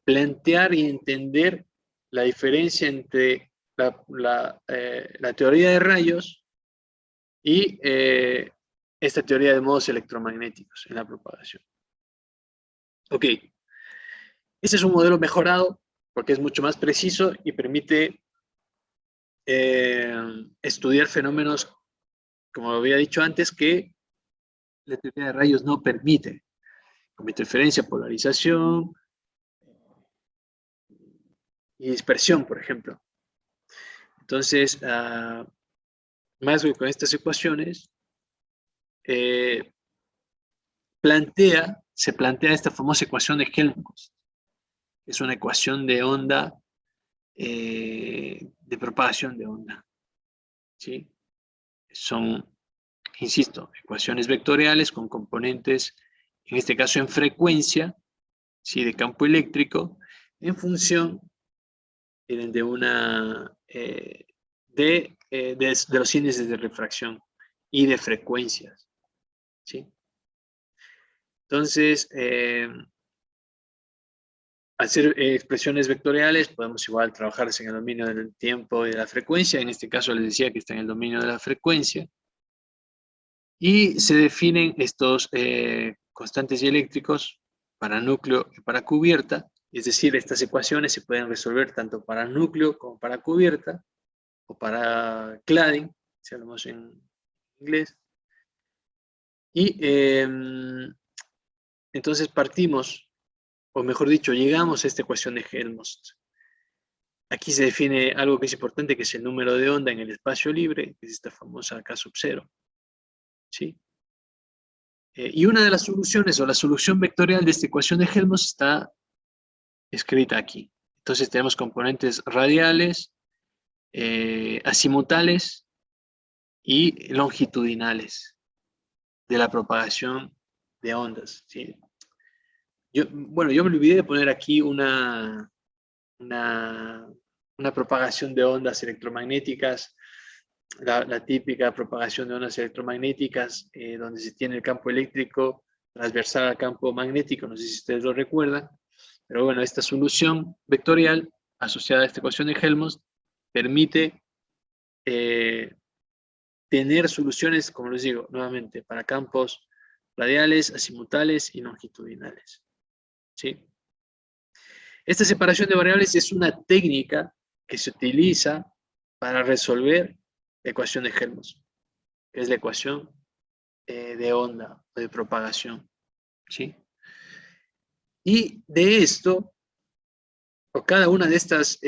plantear y entender la diferencia entre la teoría de rayos y esta teoría de modos electromagnéticos en la propagación. Ok, este es un modelo mejorado porque es mucho más preciso y permite estudiar fenómenos, como lo había dicho antes, que la teoría de rayos no permite, como interferencia, polarización y dispersión, por ejemplo. Entonces, Maxwell con estas ecuaciones se plantea esta famosa ecuación de Helmholtz. Es una ecuación de onda, de propagación de onda. ¿Sí? Son, insisto, ecuaciones vectoriales con componentes, en este caso en frecuencia, ¿sí? De campo eléctrico, en función de los índices de refracción y de frecuencias. ¿Sí? Entonces, al ser expresiones vectoriales, podemos igual trabajar en el dominio del tiempo y de la frecuencia. En este caso les decía que está en el dominio de la frecuencia. Y se definen estos constantes dieléctricos para núcleo y para cubierta. Es decir, estas ecuaciones se pueden resolver tanto para núcleo como para cubierta, o para cladding, si hablamos en inglés. Y entonces partimos, o mejor dicho, llegamos a esta ecuación de Helmholtz. Aquí se define algo que es importante, que es el número de onda en el espacio libre, que es esta famosa K sub 0. ¿Sí? Y una de las soluciones, o la solución vectorial de esta ecuación de Helmholtz, está escrita aquí. Entonces tenemos componentes radiales, azimutales y longitudinales de la propagación de ondas. ¿Sí? Yo me olvidé de poner aquí una propagación de ondas electromagnéticas, la típica propagación de ondas electromagnéticas, donde se tiene el campo eléctrico transversal al campo magnético. No sé si ustedes lo recuerdan, pero bueno, esta solución vectorial asociada a esta ecuación de Helmholtz permite tener soluciones, como les digo, nuevamente, para campos radiales, azimutales y longitudinales. ¿Sí? Esta separación de variables es una técnica que se utiliza para resolver la ecuación de Helmholtz, que es la ecuación de onda o de propagación. ¿Sí? Y de esto, o cada una de estas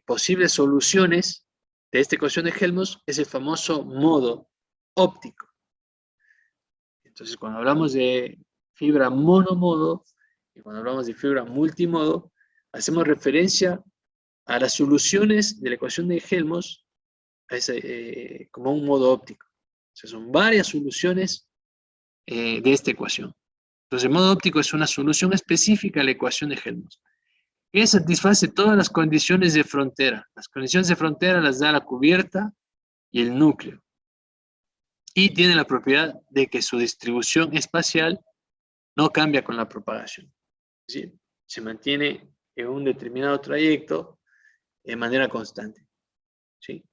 posibles soluciones de esta ecuación de Helmholtz es el famoso modo óptico. Entonces, cuando hablamos de fibra monomodo y cuando hablamos de fibra multimodo, hacemos referencia a las soluciones de la ecuación de Helmholtz como un modo óptico. O sea, son varias soluciones de esta ecuación. Entonces, el modo óptico es una solución específica a la ecuación de Helmholtz, que satisface todas las condiciones de frontera. Las condiciones de frontera las da la cubierta y el núcleo. Y tiene la propiedad de que su distribución espacial no cambia con la propagación. Es decir, se mantiene en un determinado trayecto de manera constante. ¿Sí?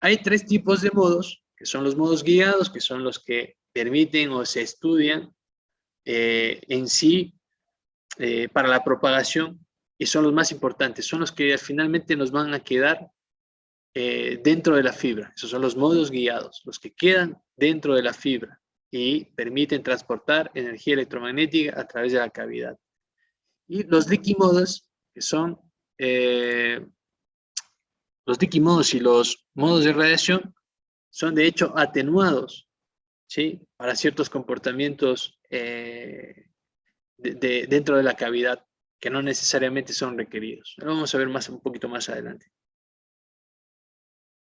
Hay tres tipos de modos, que son los modos guiados, que son los que permiten o se estudian en sí para la propagación, y son los más importantes, son los que finalmente nos van a quedar dentro de la fibra. Esos son los modos guiados, los que quedan dentro de la fibra y permiten transportar energía electromagnética a través de la cavidad. Y los leaky modos, que son los leaky modos y los modos de radiación, son de hecho atenuados, ¿sí? Para ciertos comportamientos dentro de la cavidad que no necesariamente son requeridos. Lo vamos a ver un poquito más adelante.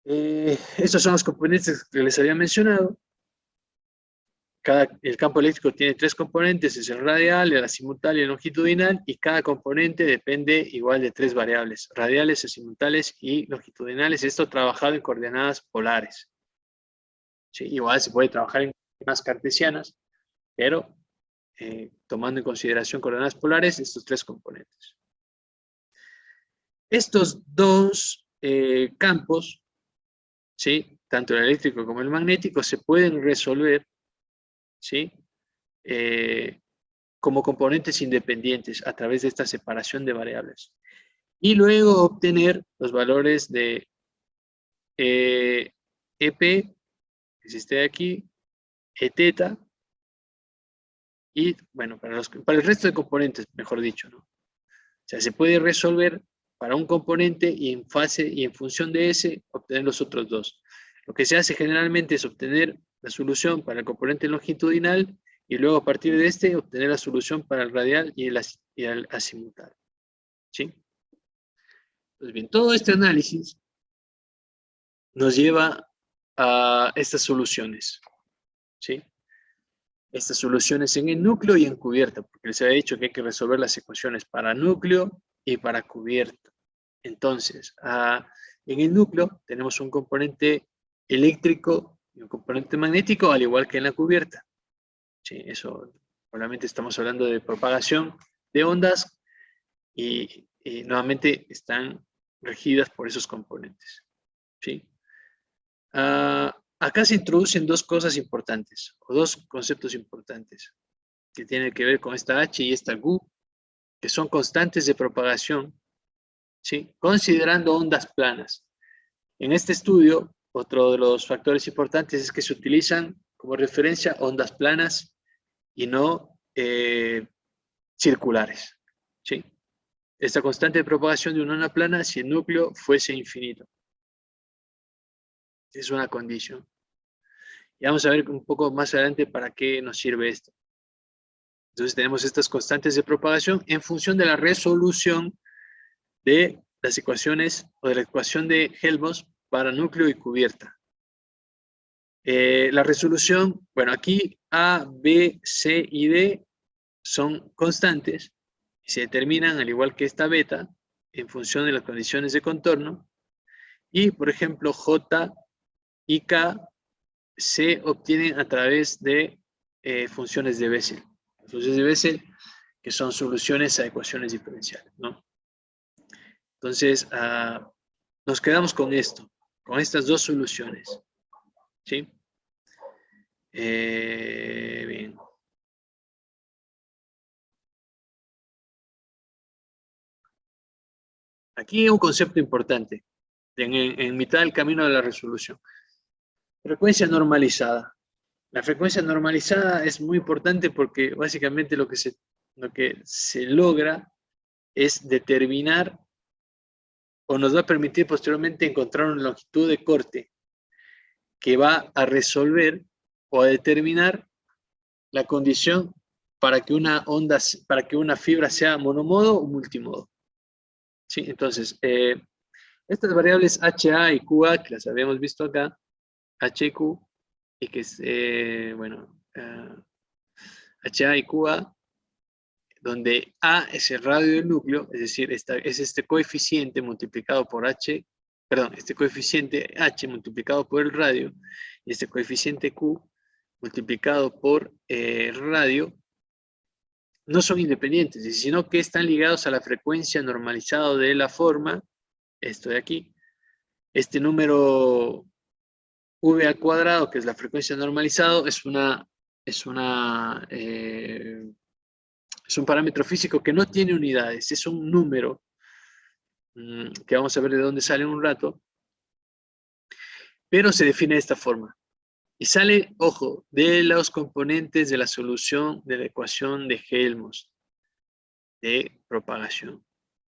Estos son los componentes que les había mencionado. El campo eléctrico tiene tres componentes, es el radial, el azimutal y el longitudinal, y cada componente depende igual de tres variables, radiales, azimutales y longitudinales. Esto trabajado en coordenadas polares. ¿Sí? Igual se puede trabajar en coordenadas cartesianas, pero tomando en consideración coordenadas polares, estos tres componentes. Estos dos campos, ¿sí? Tanto el eléctrico como el magnético, se pueden resolver, ¿sí? Como componentes independientes a través de esta separación de variables. Y luego obtener los valores de EP, que es este de aquí, Eθ, y bueno, para el resto de componentes, mejor dicho, ¿no? O sea, se puede resolver para un componente y en función de ese, obtener los otros dos. Lo que se hace generalmente es obtener la solución para el componente longitudinal y luego a partir de este obtener la solución para el radial y el azimutal. ¿Sí? Pues bien, todo este análisis nos lleva a estas soluciones. ¿Sí? Estas soluciones en el núcleo y en cubierta, porque les había dicho que hay que resolver las ecuaciones para núcleo y para cubierta. Entonces, en el núcleo tenemos un componente eléctrico y un componente magnético, al igual que en la cubierta. Sí, eso, obviamente estamos hablando de propagación de ondas y nuevamente están regidas por esos componentes. ¿Sí? Acá se introducen dos cosas importantes, o dos conceptos importantes, que tienen que ver con esta H y esta Q, que son constantes de propagación, ¿sí? Considerando ondas planas. En este estudio, otro de los factores importantes es que se utilizan como referencia ondas planas y no circulares, ¿sí? Esta constante de propagación de una onda plana si el núcleo fuese infinito. Es una condición. Y vamos a ver un poco más adelante para qué nos sirve esto. Entonces tenemos estas constantes de propagación en función de la resolución de las ecuaciones o de la ecuación de Helmholtz para núcleo y cubierta. La resolución, bueno, aquí A, B, C y D son constantes y se determinan, al igual que esta beta, en función de las condiciones de contorno. Y, por ejemplo, J y K se obtienen a través de funciones de Bessel. Funciones de Bessel que son soluciones a ecuaciones diferenciales, ¿no? Entonces, nos quedamos con esto, con estas dos soluciones, ¿sí? Bien. Aquí hay un concepto importante, en mitad del camino de la resolución. Frecuencia normalizada. La frecuencia normalizada es muy importante porque básicamente lo que se logra es determinar o nos va a permitir posteriormente encontrar una longitud de corte que va a resolver o a determinar la condición para que una fibra sea monomodo o multimodo. ¿Sí? Entonces, estas variables HA y QA, que las habíamos visto acá, H y Q, y que es, HA y QA, donde A es el radio del núcleo, es decir, es este coeficiente multiplicado por H, perdón, este coeficiente H multiplicado por el radio, y este coeficiente Q multiplicado por el radio, no son independientes, sino que están ligados a la frecuencia normalizada de la forma, esto de aquí, este número V al cuadrado, que es la frecuencia normalizada, es un parámetro físico que no tiene unidades, es un número que vamos a ver de dónde sale en un rato, pero se define de esta forma. Y sale, ojo, de los componentes de la solución de la ecuación de Helmholtz de propagación.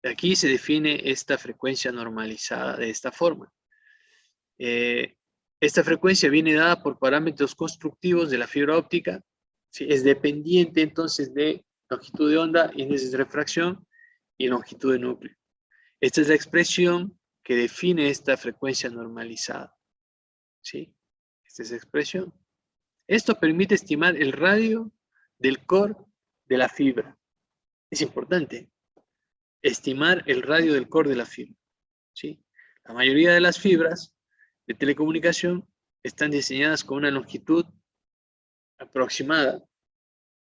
Aquí se define esta frecuencia normalizada de esta forma. Esta frecuencia viene dada por parámetros constructivos de la fibra óptica, ¿sí? Es dependiente entonces de longitud de onda, índice de refracción y longitud de núcleo. Esta es la expresión que define esta frecuencia normalizada, ¿sí? Esta es la expresión. Esto permite estimar el radio del core de la fibra. Es importante estimar el radio del core de la fibra, ¿sí? La mayoría de las fibras de telecomunicación están diseñadas con una longitud aproximada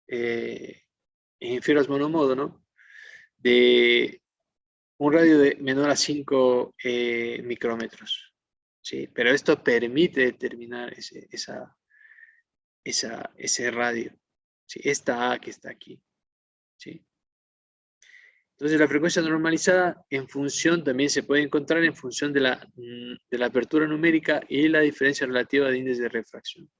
en fibras monomodo, ¿no? De un radio de menor a 5 micrómetros, ¿sí? Pero esto permite determinar ese radio, ¿sí? Esta A que está aquí, ¿sí? Entonces la frecuencia normalizada en función también se puede encontrar en función de la apertura numérica y la diferencia relativa de índice de refracción.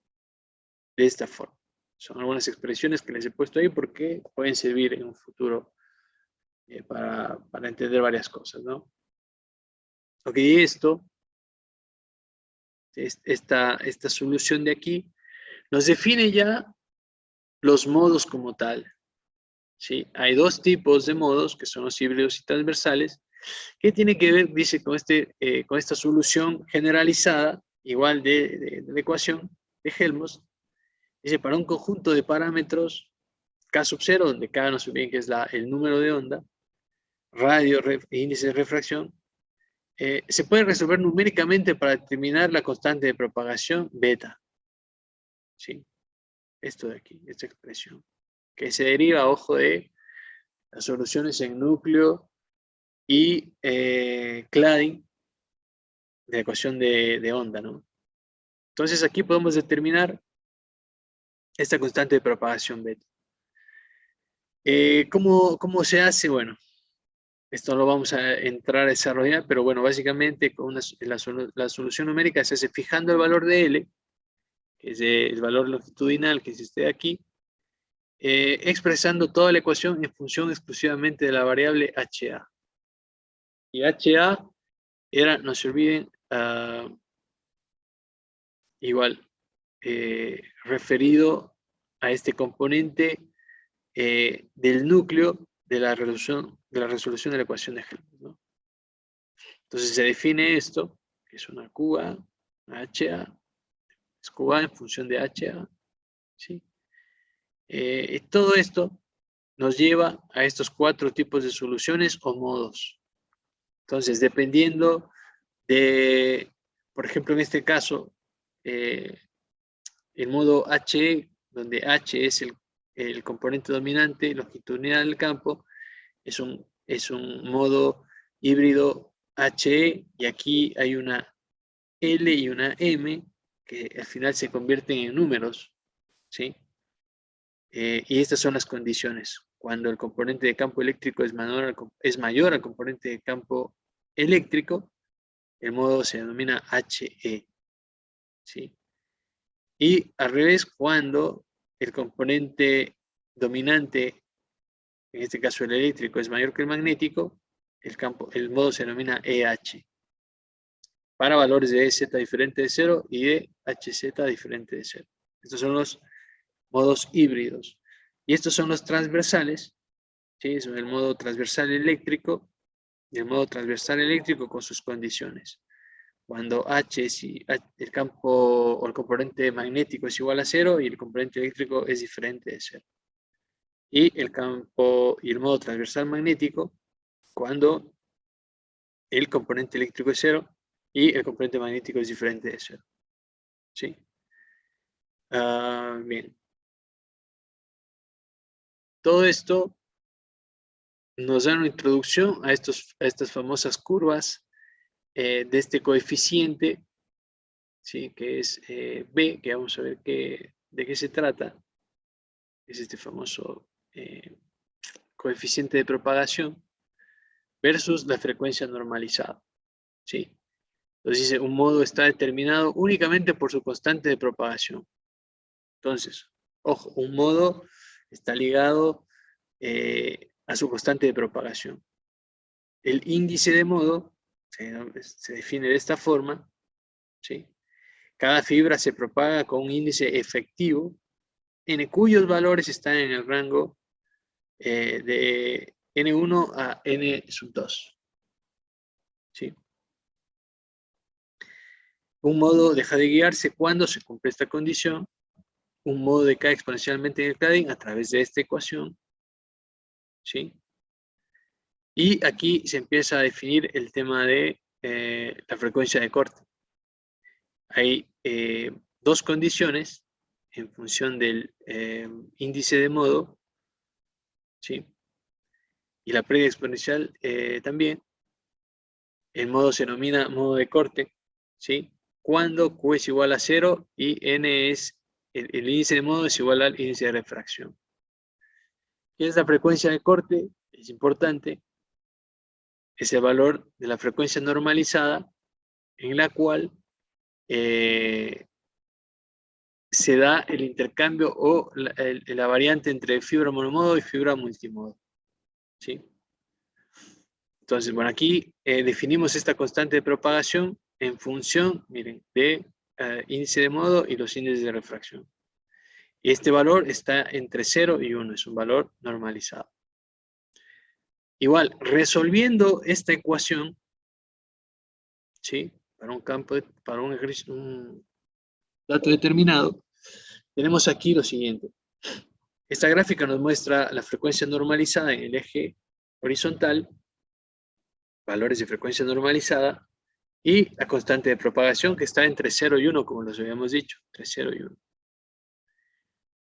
De esta forma. Son algunas expresiones que les he puesto ahí porque pueden servir en un futuro para entender varias cosas, ¿no? Ok, esta solución de aquí nos define ya los modos como tal. ¿Sí? Hay dos tipos de modos, que son los híbridos y transversales, que tiene que ver, dice, con esta solución generalizada, igual de la ecuación de Helmholtz. Dice, para un conjunto de parámetros, K sub 0, donde K no sé bien que es el número de onda, radio e índice de refracción, se puede resolver numéricamente para determinar la constante de propagación beta. ¿Sí? Esto de aquí, esta expresión, que se deriva, ojo, de las soluciones en núcleo y cladding de la ecuación de onda, ¿no? Entonces aquí podemos determinar esta constante de propagación beta. ¿Cómo se hace? Bueno, esto lo vamos a entrar a desarrollar, pero bueno, básicamente con la solución numérica se hace fijando el valor de L, que es el valor longitudinal que es este de aquí, expresando toda la ecuación en función exclusivamente de la variable HA. Y HA era, no se olviden, igual, referido a este componente del núcleo de la resolución de la ecuación de Helmholtz, ¿no? Entonces se define esto, que es una QA, una HA, es QA en función de HA, ¿sí? Todo esto nos lleva a estos 4 tipos de soluciones o modos. Entonces, dependiendo de, por ejemplo, en este caso, el modo HE, donde H es el componente dominante longitudinal del campo, es un modo híbrido HE, y aquí hay una L y una M, que al final se convierten en números, ¿sí? Y estas son las condiciones. Cuando el componente de campo eléctrico es mayor al componente de campo eléctrico, el modo se denomina HE, ¿sí? Y al revés, cuando el componente dominante, en este caso el eléctrico, es mayor que el magnético, el modo se denomina EH. Para valores de EZ diferente de 0 y de HZ diferente de 0. Estos son los modos híbridos. Y estos son los transversales, ¿sí? Son el modo transversal eléctrico y el modo transversal eléctrico con sus condiciones. Cuando H, si el campo o el componente magnético es igual a 0 y el componente eléctrico es diferente de 0. Y el campo y el modo transversal magnético cuando el componente eléctrico es 0 y el componente magnético es diferente de 0. ¿Sí? Bien. Todo esto nos da una introducción a estas famosas curvas de este coeficiente, ¿sí? Que es B, que vamos a ver de qué se trata. Es este famoso coeficiente de propagación versus la frecuencia normalizada, ¿sí? Entonces dice, un modo está determinado únicamente por su constante de propagación. Entonces, ojo, un modo está ligado a su constante de propagación. El índice de modo se define de esta forma, ¿sí? Cada fibra se propaga con un índice efectivo, en cuyos valores están en el rango de N1 a N sub 2. ¿Sí? Un modo deja de guiarse cuando se cumple esta condición. Un modo decae exponencialmente en el cladding a través de esta ecuación. ¿Sí? Y aquí se empieza a definir el tema de la frecuencia de corte. Hay dos condiciones en función del índice de modo, ¿sí? Y la pérdida exponencial también. El modo se denomina modo de corte, ¿sí? Cuando Q es igual a 0 y N es, el índice de modo es igual al índice de refracción. ¿Qué es la frecuencia de corte? Es importante. Es el valor de la frecuencia normalizada en la cual se da el intercambio o la variante entre fibra monomodo y fibra multimodo, ¿sí? Entonces, bueno, aquí definimos esta constante de propagación en función, miren, de índice de modo y los índices de refracción. Y este valor está entre 0 y 1, es un valor normalizado. Igual, resolviendo esta ecuación, ¿sí? Para un campo, para un dato determinado, tenemos aquí lo siguiente. Esta gráfica nos muestra la frecuencia normalizada en el eje horizontal, valores de frecuencia normalizada, y la constante de propagación que está entre 0 y 1, como los habíamos dicho, entre 0 y 1.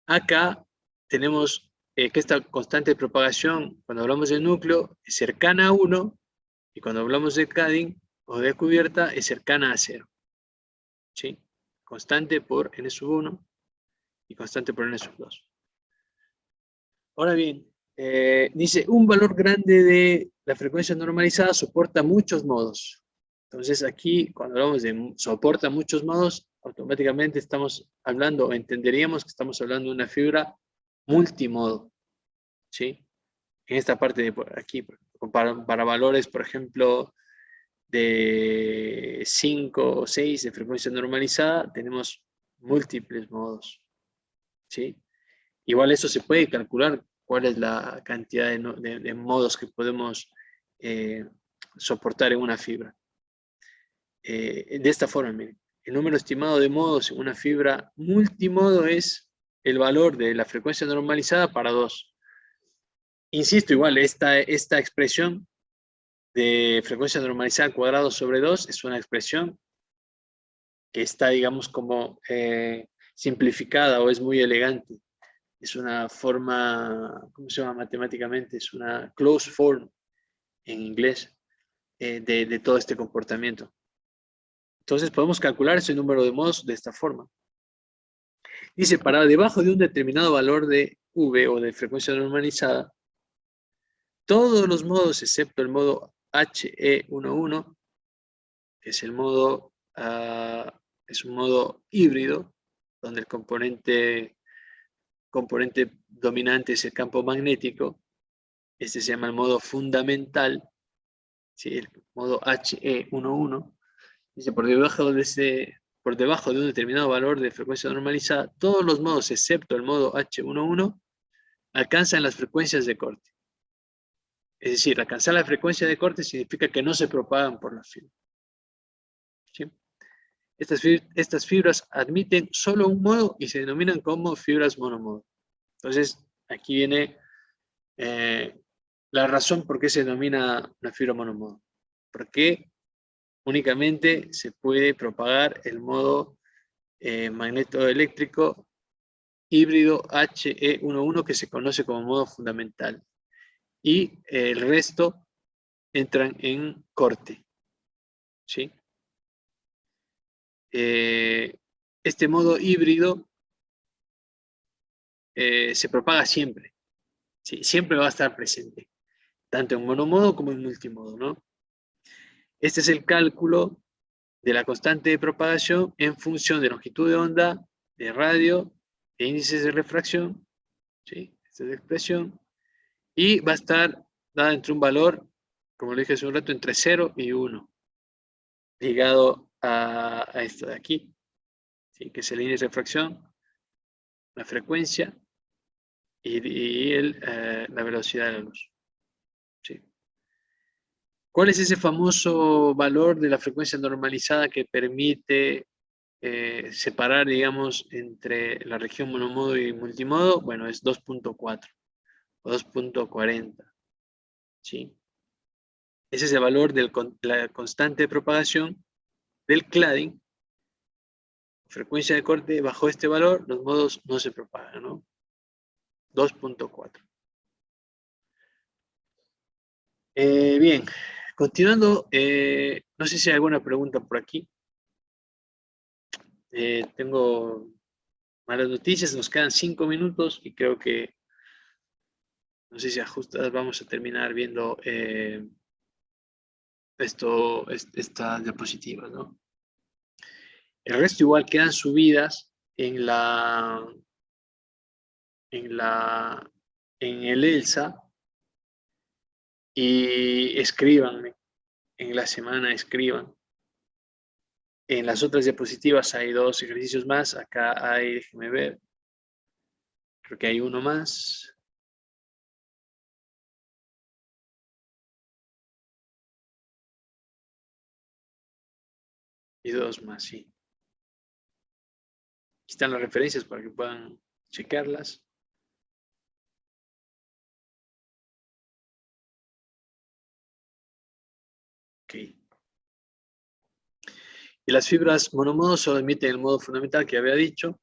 Acá tenemos que esta constante de propagación, cuando hablamos del núcleo, es cercana a 1, y cuando hablamos de cladding o de cubierta, es cercana a 0. ¿Sí? Constante por n-1 y constante por n-2. Ahora bien, dice, un valor grande de la frecuencia normalizada soporta muchos modos. Entonces aquí, cuando hablamos de soporta muchos modos, automáticamente estamos hablando, o entenderíamos que estamos hablando de una fibra multimodo. ¿Sí? En esta parte de aquí, para valores, por ejemplo, de 5 o 6 de frecuencia normalizada, tenemos múltiples modos. ¿Sí? Igual eso se puede calcular cuál es la cantidad de modos que podemos soportar en una fibra. De esta forma, miren, el número estimado de modos en una fibra multimodo es el valor de la frecuencia normalizada para 2. Insisto, igual, esta expresión de frecuencia normalizada al cuadrado sobre 2 es una expresión que está, digamos, como simplificada o es muy elegante. Es una forma, ¿cómo se llama matemáticamente? Es una closed form en inglés de todo este comportamiento. Entonces podemos calcular ese número de modos de esta forma. Dice, para debajo de un determinado valor de V o de frecuencia normalizada, todos los modos excepto el modo HE11, que es el modo, es un modo híbrido, donde el componente dominante es el campo magnético. Este se llama el modo fundamental, ¿sí? El modo HE11. Dice, por debajo de un determinado valor de frecuencia normalizada, todos los modos excepto el modo H11 alcanzan las frecuencias de corte. Es decir, alcanzar la frecuencia de corte significa que no se propagan por la fibra. ¿Sí? Estas fibras admiten solo un modo y se denominan como fibras monomodo. Entonces, aquí viene la razón por qué se denomina una fibra monomodo. Porque únicamente se puede propagar el modo magnetoeléctrico híbrido HE11, que se conoce como modo fundamental. Y el resto entran en corte. ¿Sí? Este modo híbrido se propaga siempre. ¿Sí? Siempre va a estar presente, tanto en monomodo como en multimodo, ¿no? Este es el cálculo de la constante de propagación en función de longitud de onda, de radio, de índices de refracción, ¿sí? Esta es la expresión, y va a estar dada entre un valor, como le dije hace un rato, entre 0 y 1, ligado a esto de aquí, ¿sí? Que es el índice de refracción, la frecuencia y la velocidad de la luz. ¿Sí? ¿Cuál es ese famoso valor de la frecuencia normalizada que permite separar, digamos, entre la región monomodo y multimodo? Bueno, es 2.4 o 2.40. ¿Sí? Ese es el valor de la constante de propagación del cladding. Frecuencia de corte, bajo este valor, los modos no se propagan, ¿no? 2.4. Bien, continuando, no sé si hay alguna pregunta por aquí. Tengo malas noticias, nos quedan 5 minutos y creo que, no sé si ajustadas, vamos a terminar viendo estas diapositivas, ¿no? El resto igual quedan subidas en el ELSA, y escríbanme, en la semana escriban. En las otras diapositivas hay 2 ejercicios más, acá hay, déjenme ver, Creo que hay uno más. Y dos más, sí. Aquí están las referencias para que puedan checarlas. Ok. Y las fibras monomodo solo emiten el modo fundamental que había dicho.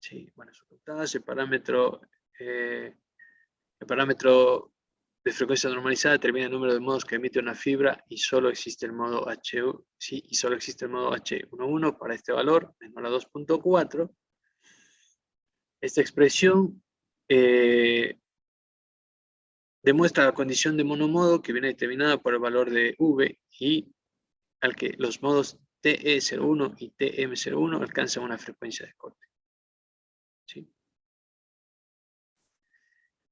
Sí, bueno, eso contaba. El parámetro de frecuencia normalizada determina el número de modos que emite una fibra y solo existe el modo HU, sí, y solo existe el modo H11 para este valor, menor a 2.4. Esta expresión demuestra la condición de monomodo que viene determinada por el valor de V y al que los modos TE01 y TM01 alcanzan una frecuencia de corte. ¿Sí?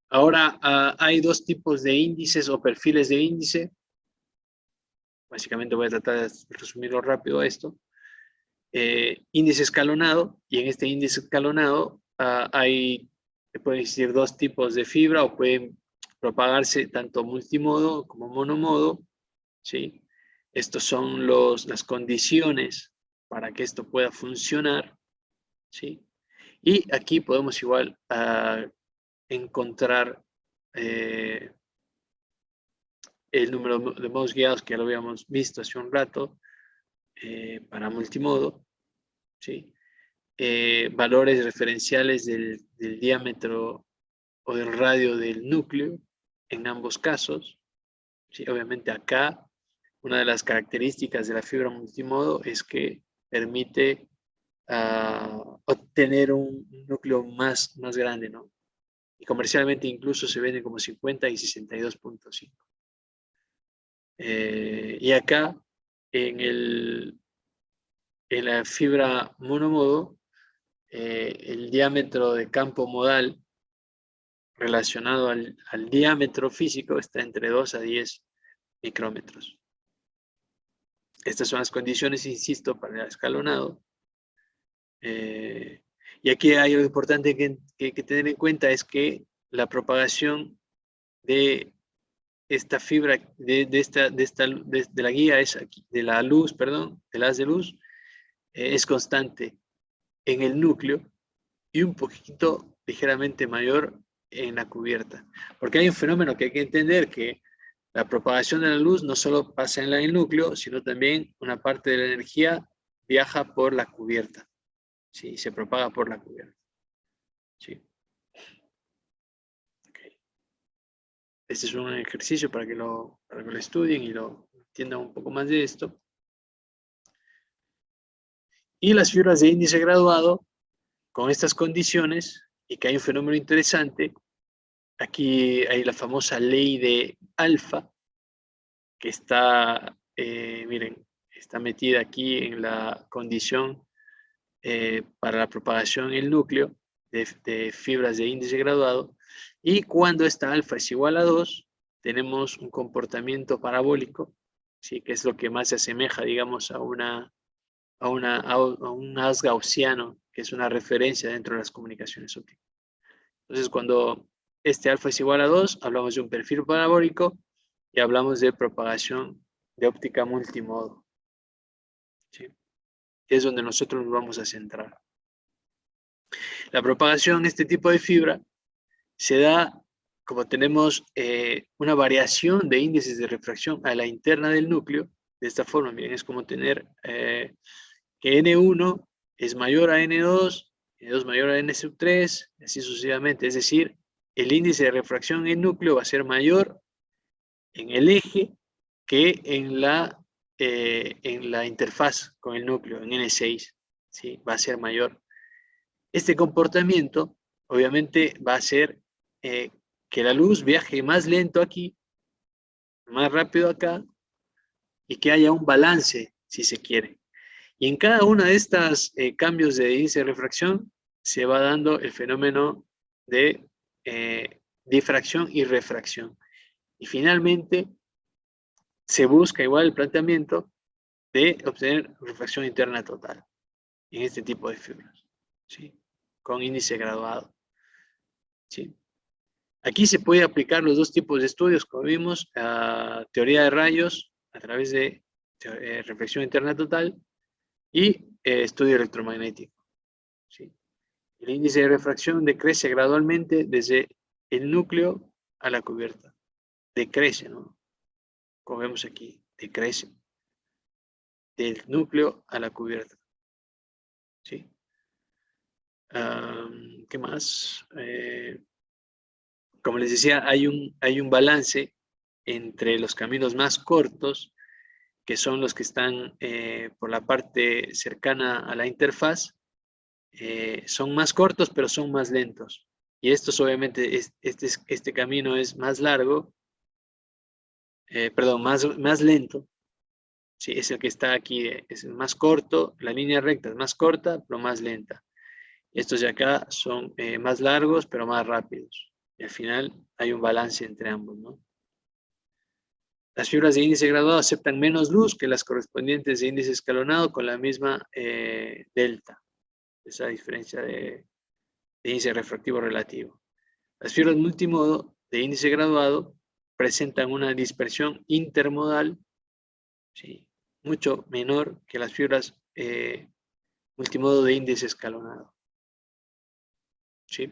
Ahora hay dos tipos de índices o perfiles de índice. Básicamente voy a tratar de resumirlo rápido a esto. Índice escalonado, y en este índice escalonado pueden existir dos tipos de fibra o pueden propagarse tanto multimodo como monomodo. ¿Sí? Estas son las condiciones para que esto pueda funcionar. ¿Sí? Y aquí podemos igual encontrar el número de modos guiados que ya lo habíamos visto hace un rato para multimodo, ¿sí? Valores referenciales del diámetro o del radio del núcleo en ambos casos, ¿sí? Obviamente acá una de las características de la fibra multimodo es que permite obtener un núcleo más grande, ¿no? Y comercialmente incluso se venden como 50 y 62.5. Y acá, en la fibra monomodo, el diámetro de campo modal relacionado al diámetro físico está entre 2 a 10 micrómetros. Estas son las condiciones, insisto, para el escalonado. Y aquí hay algo importante que tener en cuenta, es que la propagación de esta fibra, de la guía, de la luz, perdón, del haz de luz, es constante en el núcleo y un poquito ligeramente mayor en la cubierta. Porque hay un fenómeno que hay que entender, que la propagación de la luz no solo pasa en el núcleo, sino también una parte de la energía viaja por la cubierta. Sí, se propaga por la cubierta. Sí. Okay. Este es un ejercicio para que lo estudien y lo entiendan un poco más de esto. Y las fibras de índice graduado, con estas condiciones, y que hay un fenómeno interesante, aquí hay la famosa ley de alfa, que está, miren, está metida aquí en la condición para la propagación en el núcleo de fibras de índice graduado, y cuando esta alfa es igual a 2, tenemos un comportamiento parabólico, ¿sí? Que es lo que más se asemeja, digamos, a un haz gaussiano, que es una referencia dentro de las comunicaciones ópticas. Entonces, cuando este alfa es igual a 2, hablamos de un perfil parabólico y hablamos de propagación de óptica multimodo, ¿sí? Que es donde nosotros nos vamos a centrar. La propagación de este tipo de fibra se da como tenemos una variación de índices de refracción a la interna del núcleo. De esta forma, miren, es como tener que N1 es mayor a N2, N2 mayor a N3, así sucesivamente. Es decir, el índice de refracción en el núcleo va a ser mayor en el eje que en la interfaz con el núcleo, en N6, ¿sí? Va a ser mayor. Este comportamiento, obviamente, va a hacer que la luz viaje más lento aquí, más rápido acá, y que haya un balance, si se quiere. Y en cada una de estas cambios de índice de refracción se va dando el fenómeno de difracción y refracción. Y finalmente se busca igual el planteamiento de obtener refracción interna total en este tipo de fibras, ¿sí? Con índice graduado. ¿sí? Aquí se puede aplicar los dos tipos de estudios, como vimos, a teoría de rayos a través de reflexión interna total y estudio electromagnético, ¿sí? El índice de refracción decrece gradualmente desde el núcleo a la cubierta. Decrece, ¿no? Como vemos aquí, decrece. Del núcleo a la cubierta, ¿sí? ¿Qué más? Como les decía, hay un balance entre los caminos más cortos, que son los que están por la parte cercana a la interfaz. Son más cortos, pero son más lentos. Y estos obviamente, este camino es más largo, perdón, más lento. Sí, es el que está aquí, es el más corto, la línea recta es más corta, pero más lenta. Estos de acá son más largos, pero más rápidos. Y al final hay un balance entre ambos, ¿no? Las fibras de índice graduado aceptan menos luz que las correspondientes de índice escalonado con la misma delta. Esa diferencia de índice refractivo relativo. Las fibras multimodo de índice graduado presentan una dispersión intermodal, ¿sí?, mucho menor que las fibras multimodo de índice escalonado. ¿Sí?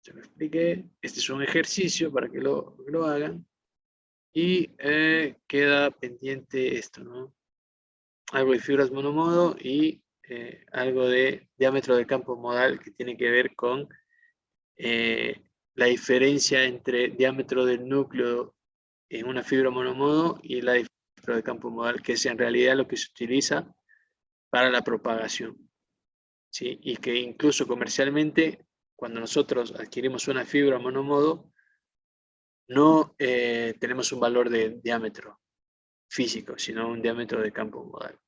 Se lo expliqué. Este es un ejercicio para que lo hagan. Y queda pendiente esto, ¿no? Algo de fibras monomodo y algo de diámetro del campo modal que tiene que ver con la diferencia entre diámetro del núcleo en una fibra monomodo y la diámetro del campo modal, que es en realidad lo que se utiliza para la propagación, ¿sí? Y que incluso comercialmente, cuando nosotros adquirimos una fibra monomodo, no tenemos un valor de diámetro físico, sino un diámetro de campo modal.